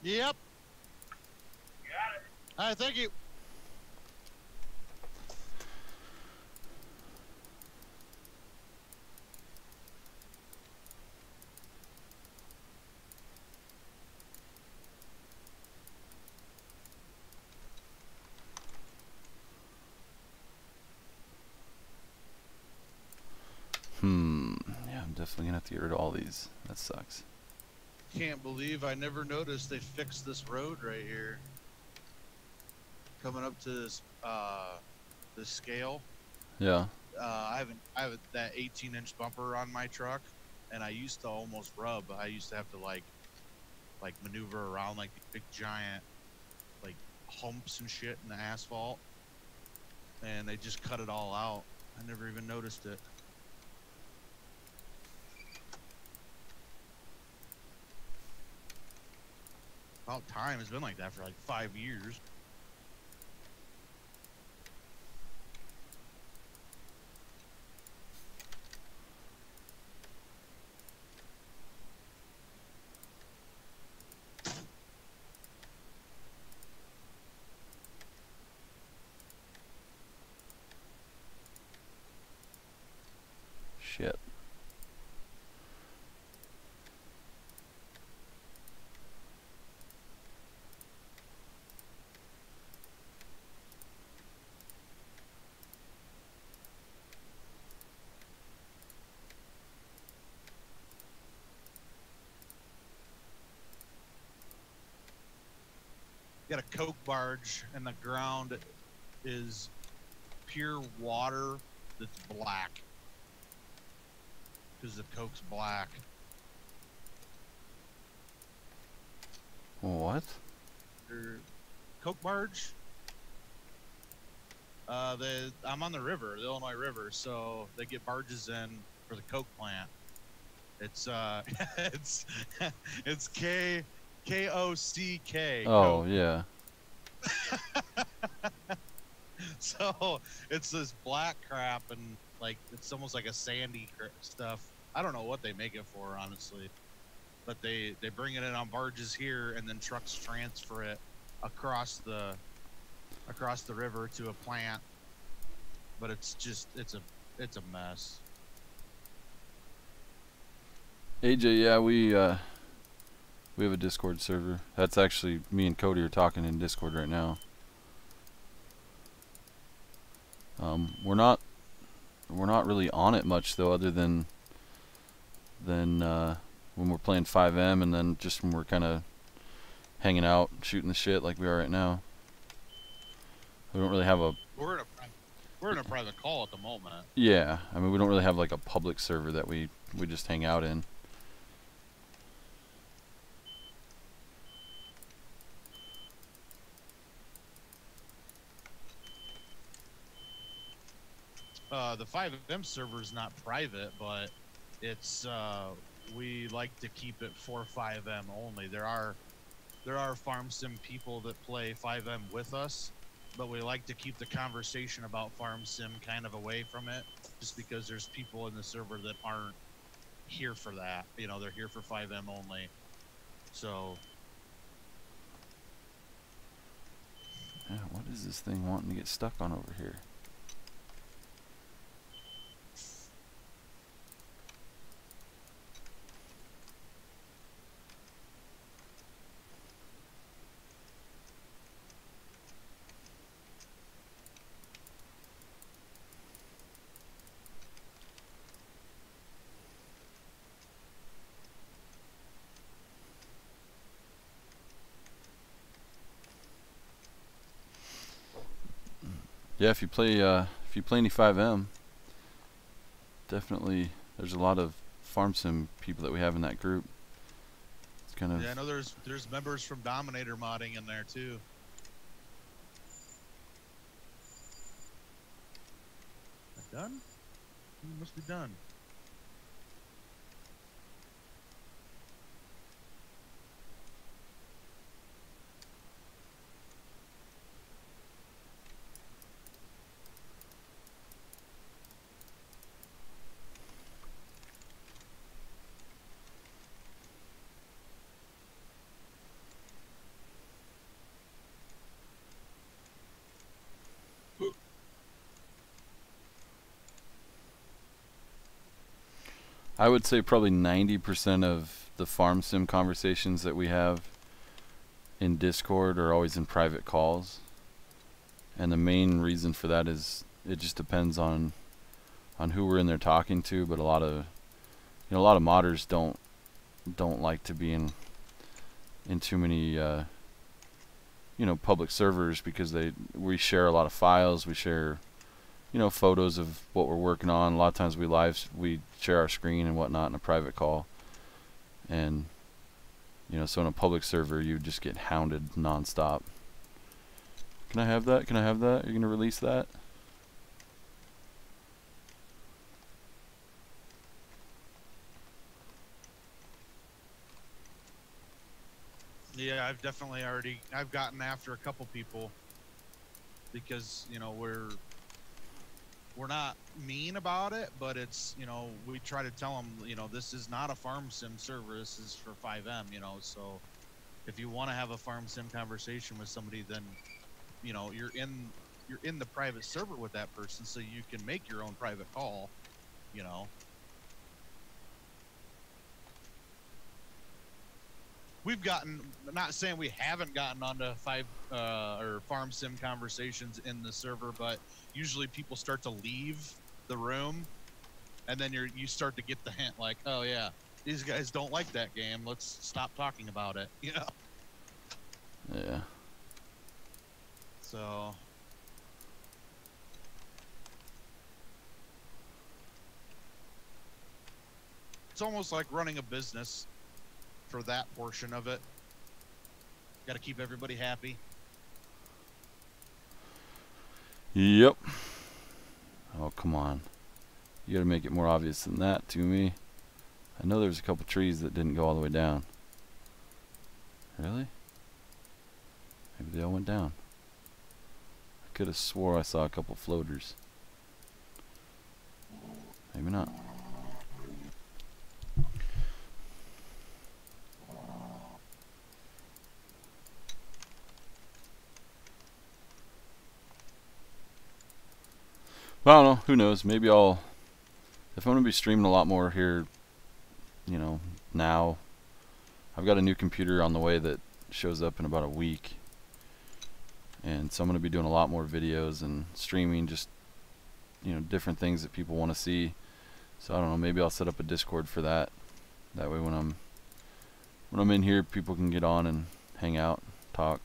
Yep. Got it. All right, thank you. Yeah, I'm definitely gonna have to get rid of all these. That sucks. Can't believe I never noticed they fixed this road right here. Coming up to this scale. Yeah. I have that 18-inch bumper on my truck, and I used to almost rub. I used to have to like maneuver around like these big giant like humps and shit in the asphalt, and they just cut it all out. I never even noticed it. About time. It's been like that for like 5 years. Shit. Got a Coke barge, and the ground is pure water that's black because the Coke's black. What? Coke barge. I'm on the river, the Illinois River, so they get barges in for the Coke plant. It's it's Kock. Oh, Coke. yeah. So it's this black crap, and like it's almost like a sandy stuff. I don't know what they make it for, honestly. but they bring it in on barges here, and then trucks transfer it across the river to a plant. But it's a mess. AJ, yeah, we have a Discord server. That's actually me and Cody are talking in Discord right now. We're not really on it much though, other than when we're playing 5M, and then just when we're kind of hanging out, shooting the shit like we are right now. We don't really have a. We're in a private call at the moment. Yeah, I mean, we don't really have like a public server that we just hang out in. The 5M server is not private, but it's we like to keep it for 5M only. There are farm sim people that play 5M with us, but we like to keep the conversation about farm sim kind of away from it, just because there's people in the server that aren't here for that. You know, they're here for 5M only. So yeah, what is this thing wanting to get stuck on over here? Yeah, if you play any 5M, definitely there's a lot of farm sim people that we have in that group. It's kind of, yeah, I know there's members from Dominator modding in there too. Done? You must be done. I would say probably 90% of the farm sim conversations that we have in Discord are always in private calls. And the main reason for that is it just depends on who we're in there talking to, but a lot of modders don't like to be in too many public servers, because we share a lot of files, we share photos of what we're working on. A lot of times we share our screen and whatnot in a private call, and so in a public server you just get hounded nonstop. Can I have that? Can I have that? You're gonna release that? Yeah, I've gotten after a couple people, because we're not mean about it, but it's, we try to tell them, this is not a farm sim server, this is for 5M, so if you want to have a farm sim conversation with somebody, then you're in the private server with that person, so you can make your own private call. We've gotten, not saying we haven't gotten onto or farm sim conversations in the server, but usually people start to leave the room, and then you start to get the hint, like, oh yeah, these guys don't like that game, let's stop talking about it. Yeah. So it's almost like running a business for that portion of it. Got to keep everybody happy. Yep. Oh, come on. You gotta make it more obvious than that to me. I know there's a couple trees that didn't go all the way down. Really? Maybe they all went down. I could have swore I saw a couple floaters. Maybe not. Well, I don't know. Who knows? Maybe I'll, if I'm gonna be streaming a lot more here, you know, now. I've got a new computer on the way that shows up in about a week, and so I'm gonna be doing a lot more videos and streaming, just, you know, different things that people want to see. So I don't know. Maybe I'll set up a Discord for that. That way, when I'm in here, people can get on and hang out, talk.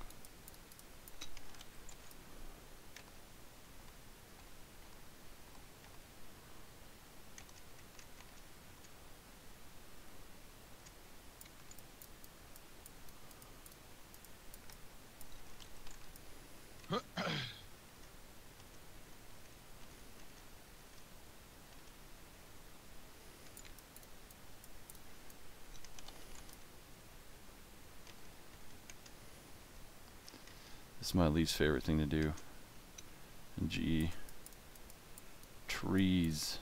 This is my least favorite thing to do in GE. Trees.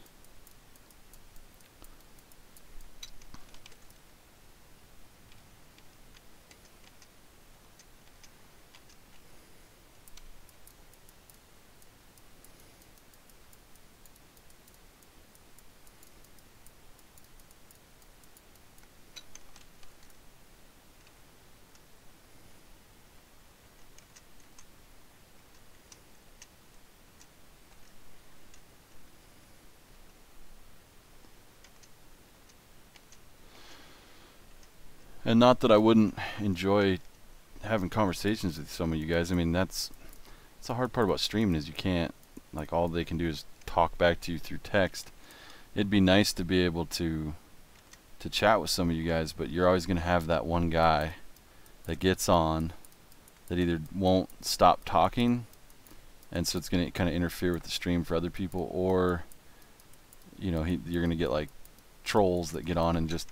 And not that I wouldn't enjoy having conversations with some of you guys. I mean, that's the hard part about streaming, is you can't, like, all they can do is talk back to you through text. It'd be nice to be able to chat with some of you guys, but you're always going to have that one guy that gets on that either won't stop talking, and so it's going to kind of interfere with the stream for other people, or, you know, you're going to get like trolls that get on and just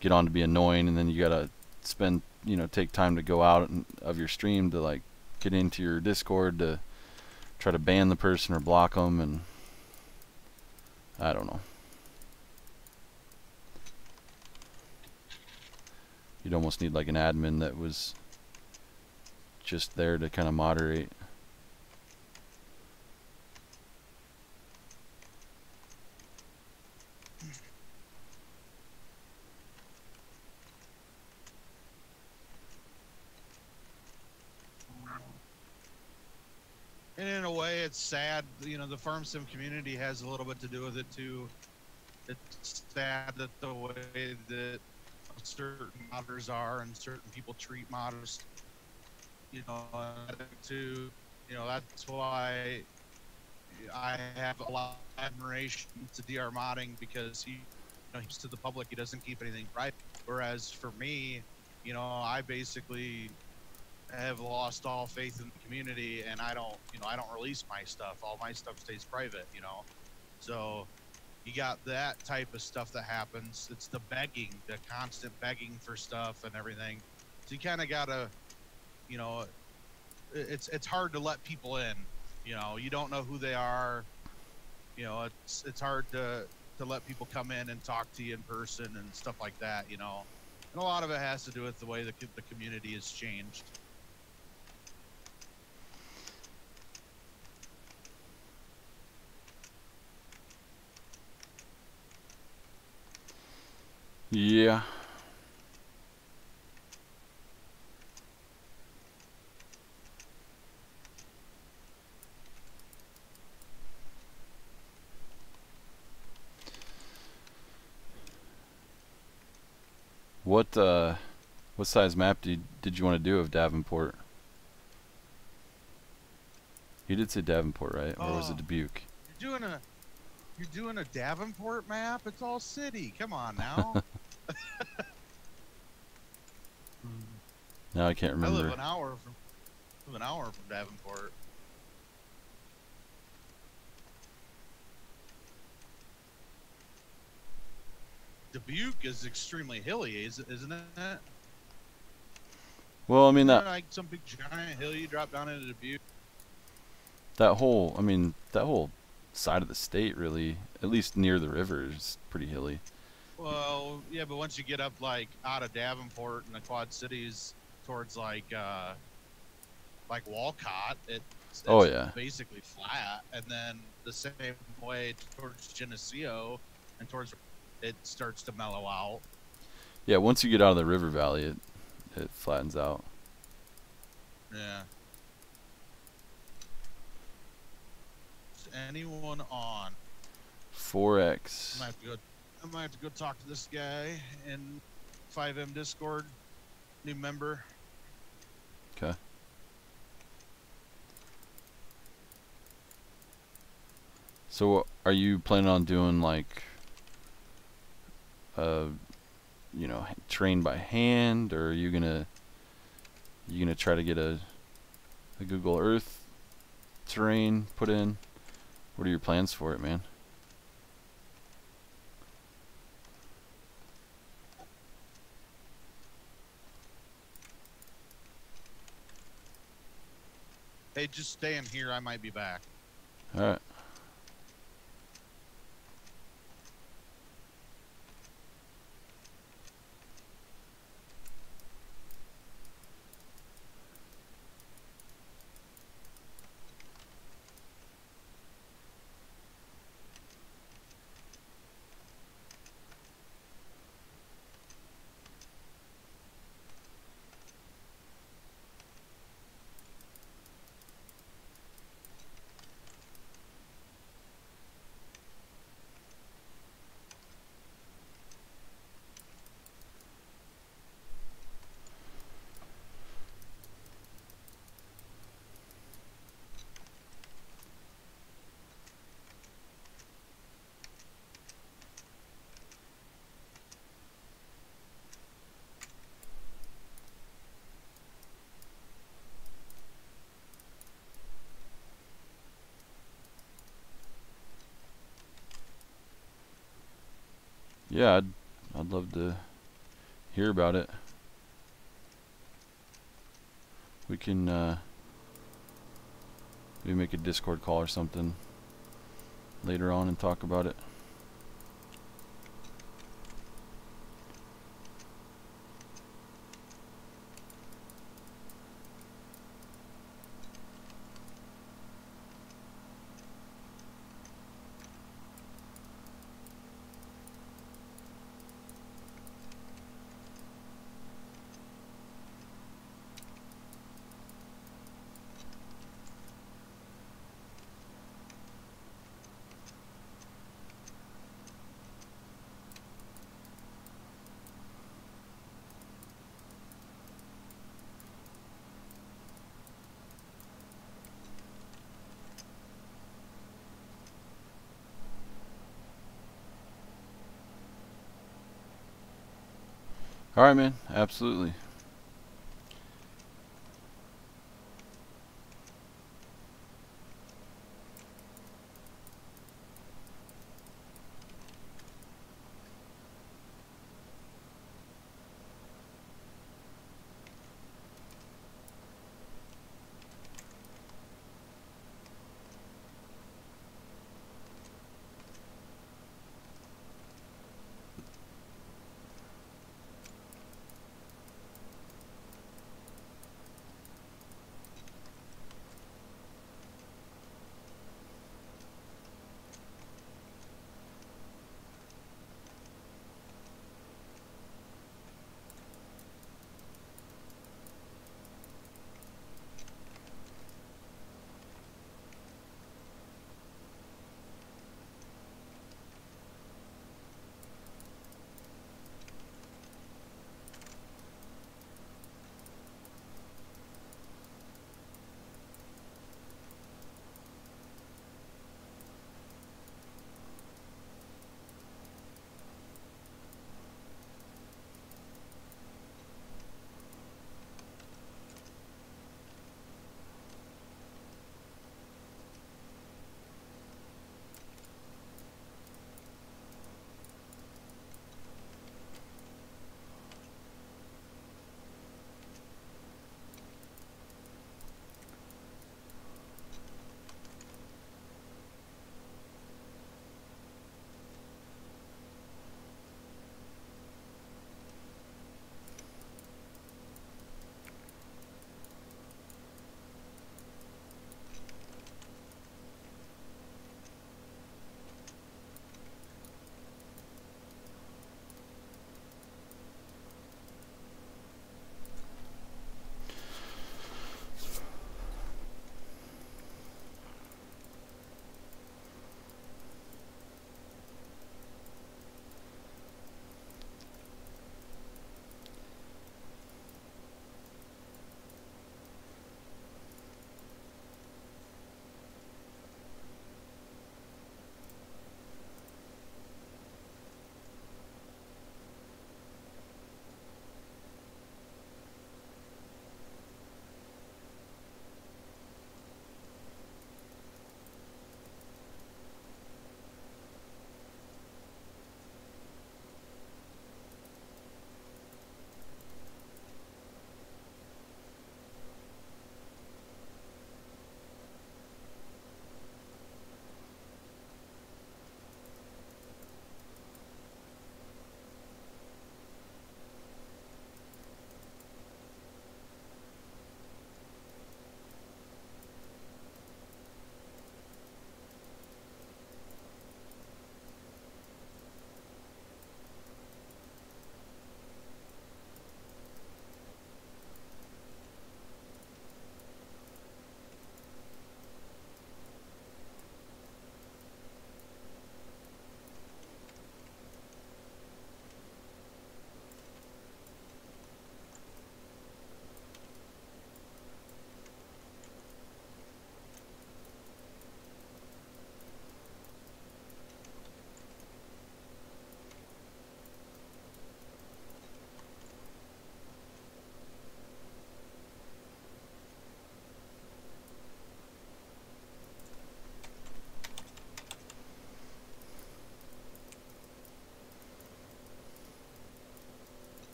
get on to be annoying, and then you got to spend, you know, take time to go out of your stream to like get into your Discord to try to ban the person or block them, and I don't know. You'd almost need like an admin that was just there to kind of moderate. And in a way, it's sad. You know, the farm sim community has a little bit to do with it too. It's sad that the way that certain modders are and certain people treat modders, you know, to, you know, that's why I have a lot of admiration to DR modding, because he, you know, he's to the public, he doesn't keep anything private. Whereas for me, you know, I basically have lost all faith in the community, and I don't, you know, I don't release my stuff. All my stuff stays private, you know. So you got that type of stuff that happens. It's the begging, the constant begging for stuff and everything. So you kind of gotta, you know, it's hard to let people in. You know, you don't know who they are. You know, it's hard to let people come in and talk to you in person and stuff like that. You know, and a lot of it has to do with the way the community has changed. Yeah. What size map did you want to do of Davenport? You did say Davenport, right? Or was it Dubuque? You're doing a Davenport map? It's all city. Come on now. No, I can't remember. I live an hour from Davenport. Dubuque is extremely hilly, isn't it? Well, I mean, that like some big giant hill you drop down into Dubuque. That whole side of the state, really, at least near the river, is pretty hilly. Well, yeah, but once you get up like out of Davenport and the Quad Cities towards like Walcott, It's Oh yeah. basically flat, and then the same way towards Geneseo and towards it starts to mellow out. Yeah, once you get out of the river valley, it flattens out. Yeah. Is anyone on? 4x. I might have to go talk to this guy in 5M Discord, new member. Okay. So are you planning on doing like you know, train by hand, or are you gonna try to get a Google Earth terrain put in? What are your plans for it, man? Hey, just stay in here. I might be back. All right. Yeah, I'd love to hear about it. We can maybe make a Discord call or something later on and talk about it. All right, man. Absolutely.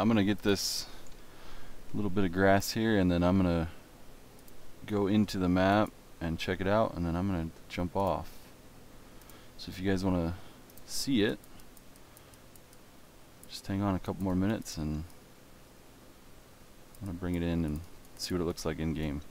I'm gonna get this little bit of grass here, and then I'm gonna go into the map and check it out, and then I'm gonna jump off. So if you guys want to see it, just hang on a couple more minutes, and I'm gonna bring it in and see what it looks like in game.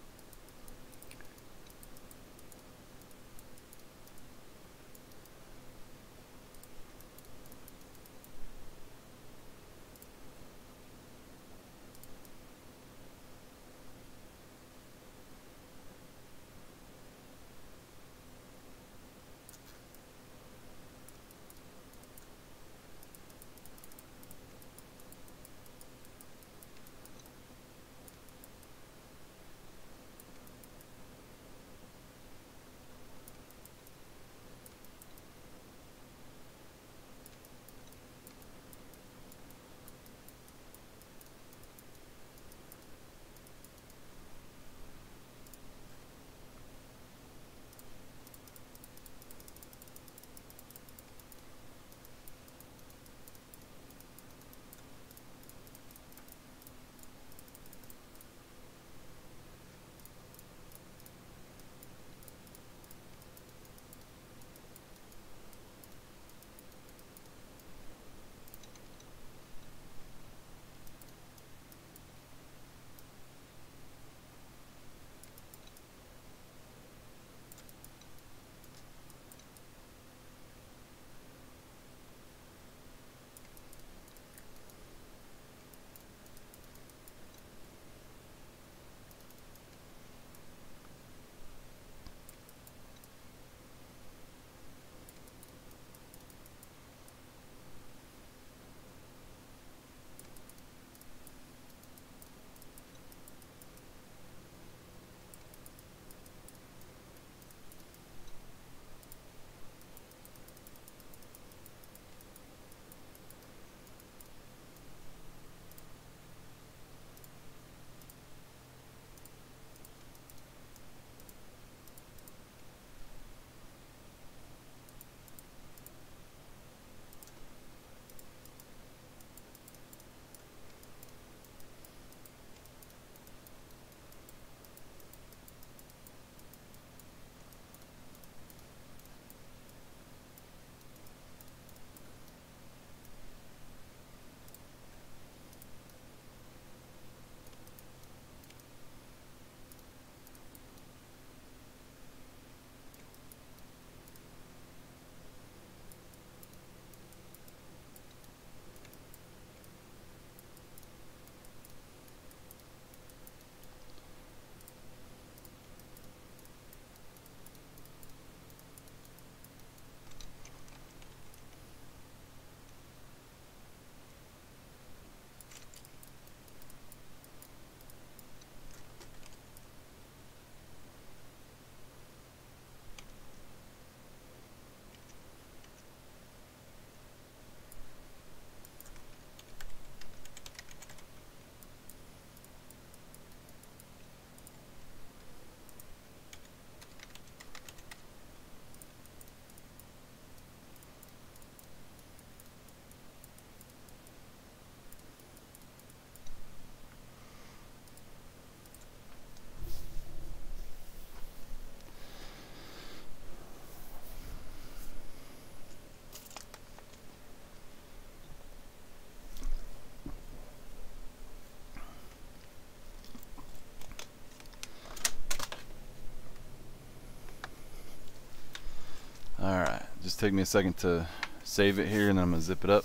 Alright, just take me a second to save it here, and then I'm going to zip it up,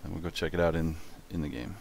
and we'll go check it out in the game.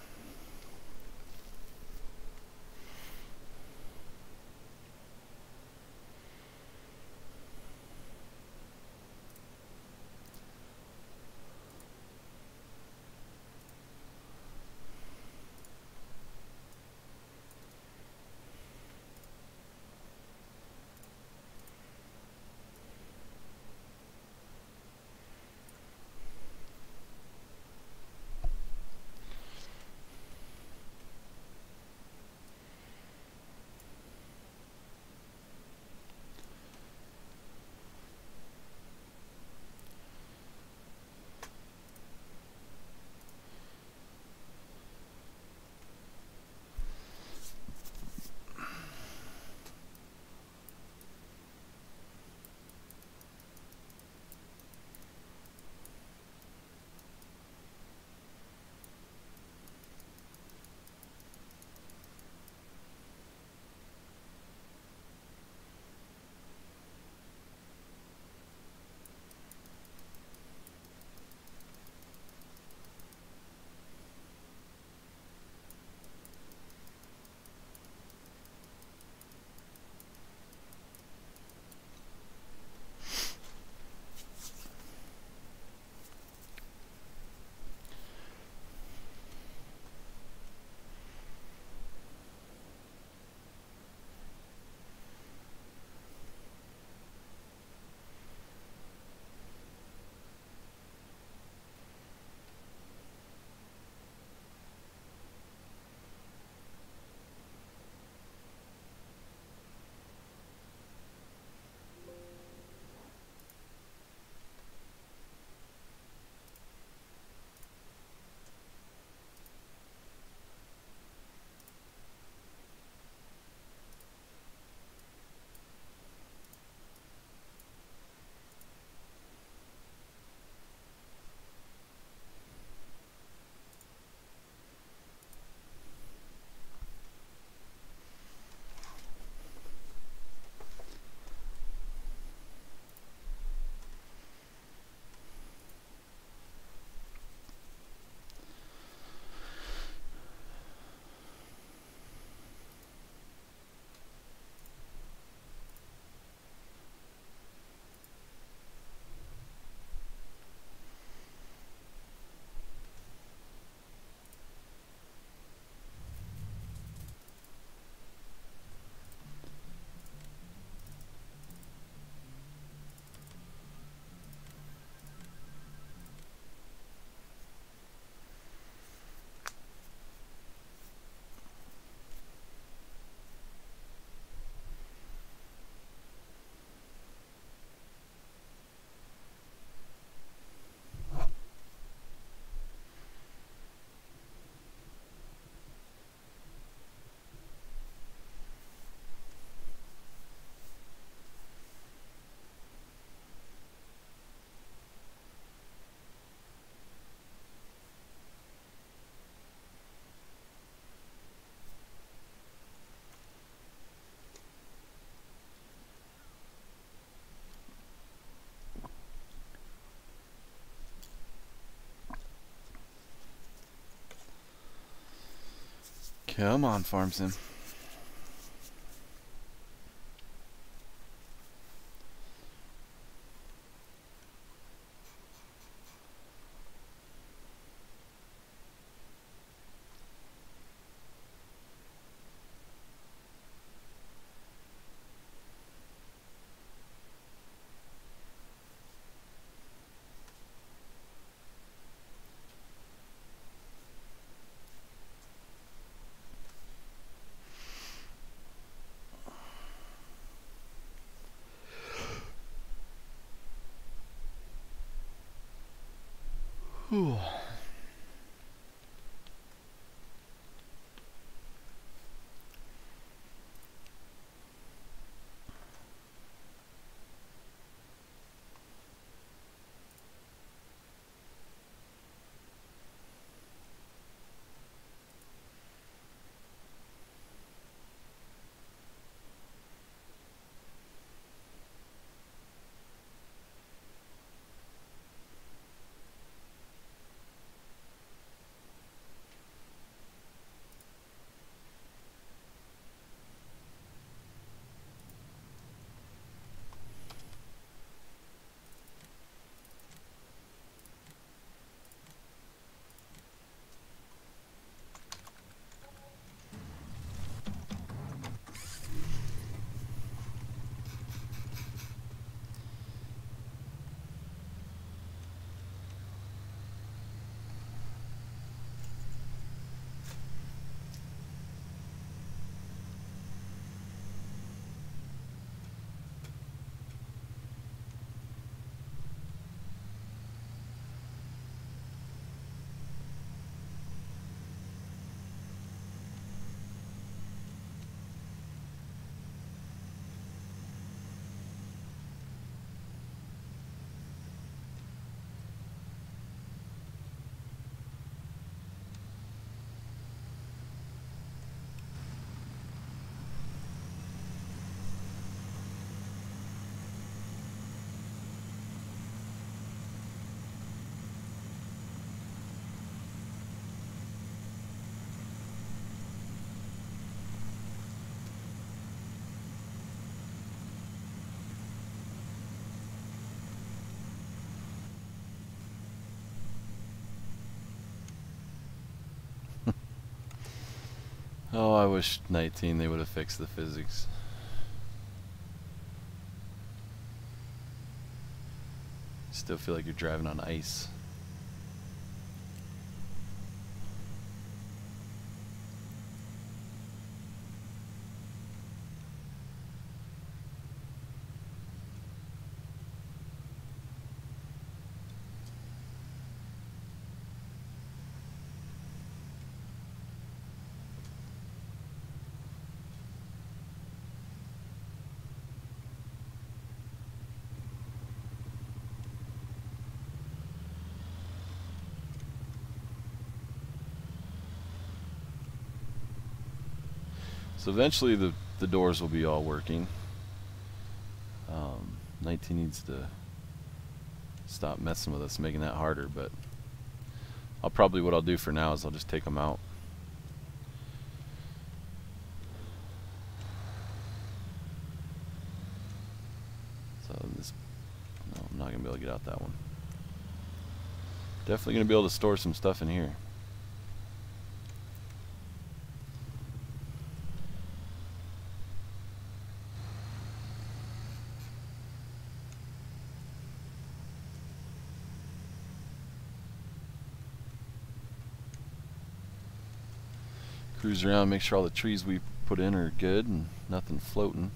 Come on, Farm Sim. Whew. Oh, I wish 19 they would have fixed the physics. Still feel like you're driving on ice. So eventually the doors will be all working. 19 needs to stop messing with us, making that harder, but what I'll do for now is I'll just take them out. So this, no, I'm not going to be able to get out that one. Definitely going to be able to store some stuff in here. Cruise around, make sure all the trees we put in are good and nothing floating.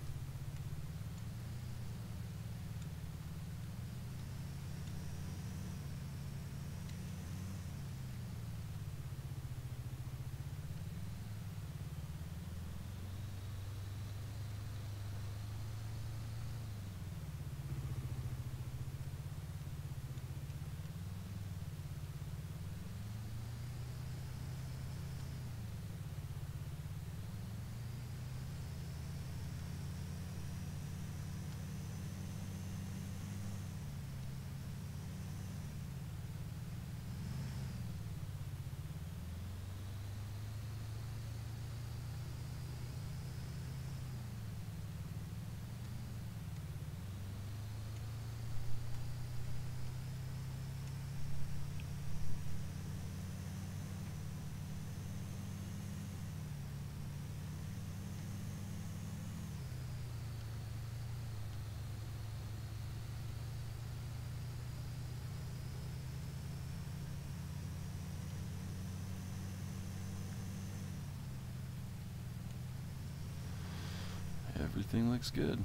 Everything looks good.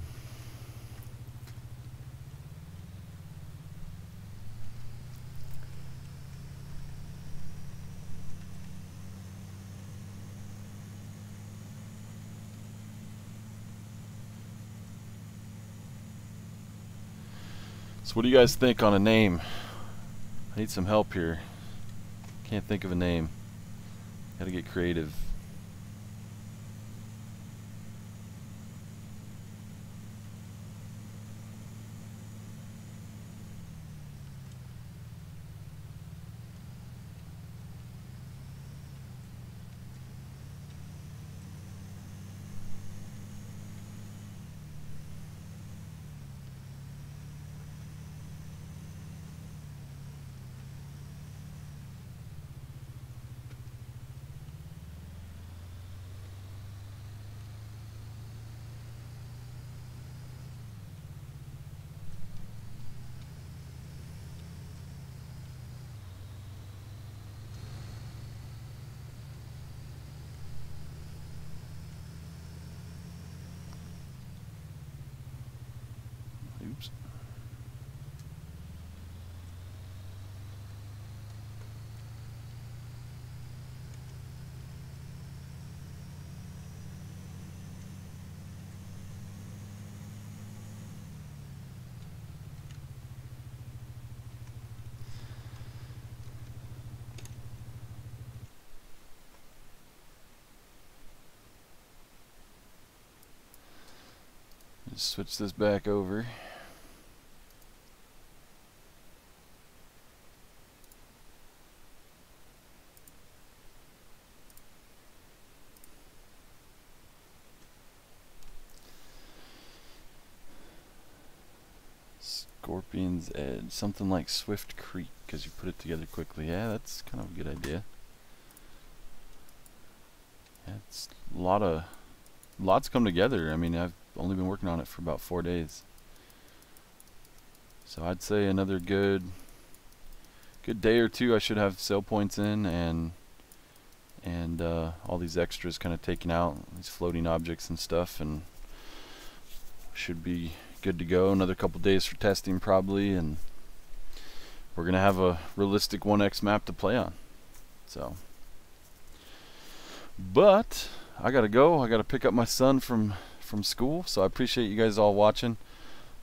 So what do you guys think on a name? I need some help here. Can't think of a name. Gotta get creative. Oops. Just switch this back over. Scorpion's Edge, something like Swift Creek, because you put it together quickly. Yeah, that's kind of a good idea. Yeah, it's lots come together. I mean, I've only been working on it for about 4 days, so I'd say another good day or two I should have sale points in, and all these extras kind of taken out, these floating objects and stuff, and should be good to go. Another couple days for testing probably, and we're gonna have a realistic 1x map to play on. So, but I gotta go. I gotta pick up my son from school. So I appreciate you guys all watching.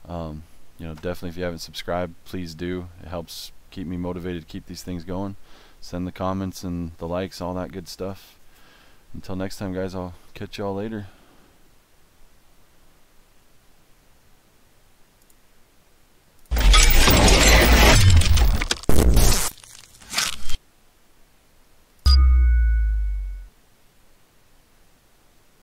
You know, definitely if you haven't subscribed, please do. It helps keep me motivated to keep these things going. Send the comments and the likes, all that good stuff. Until next time, guys, I'll catch y'all later.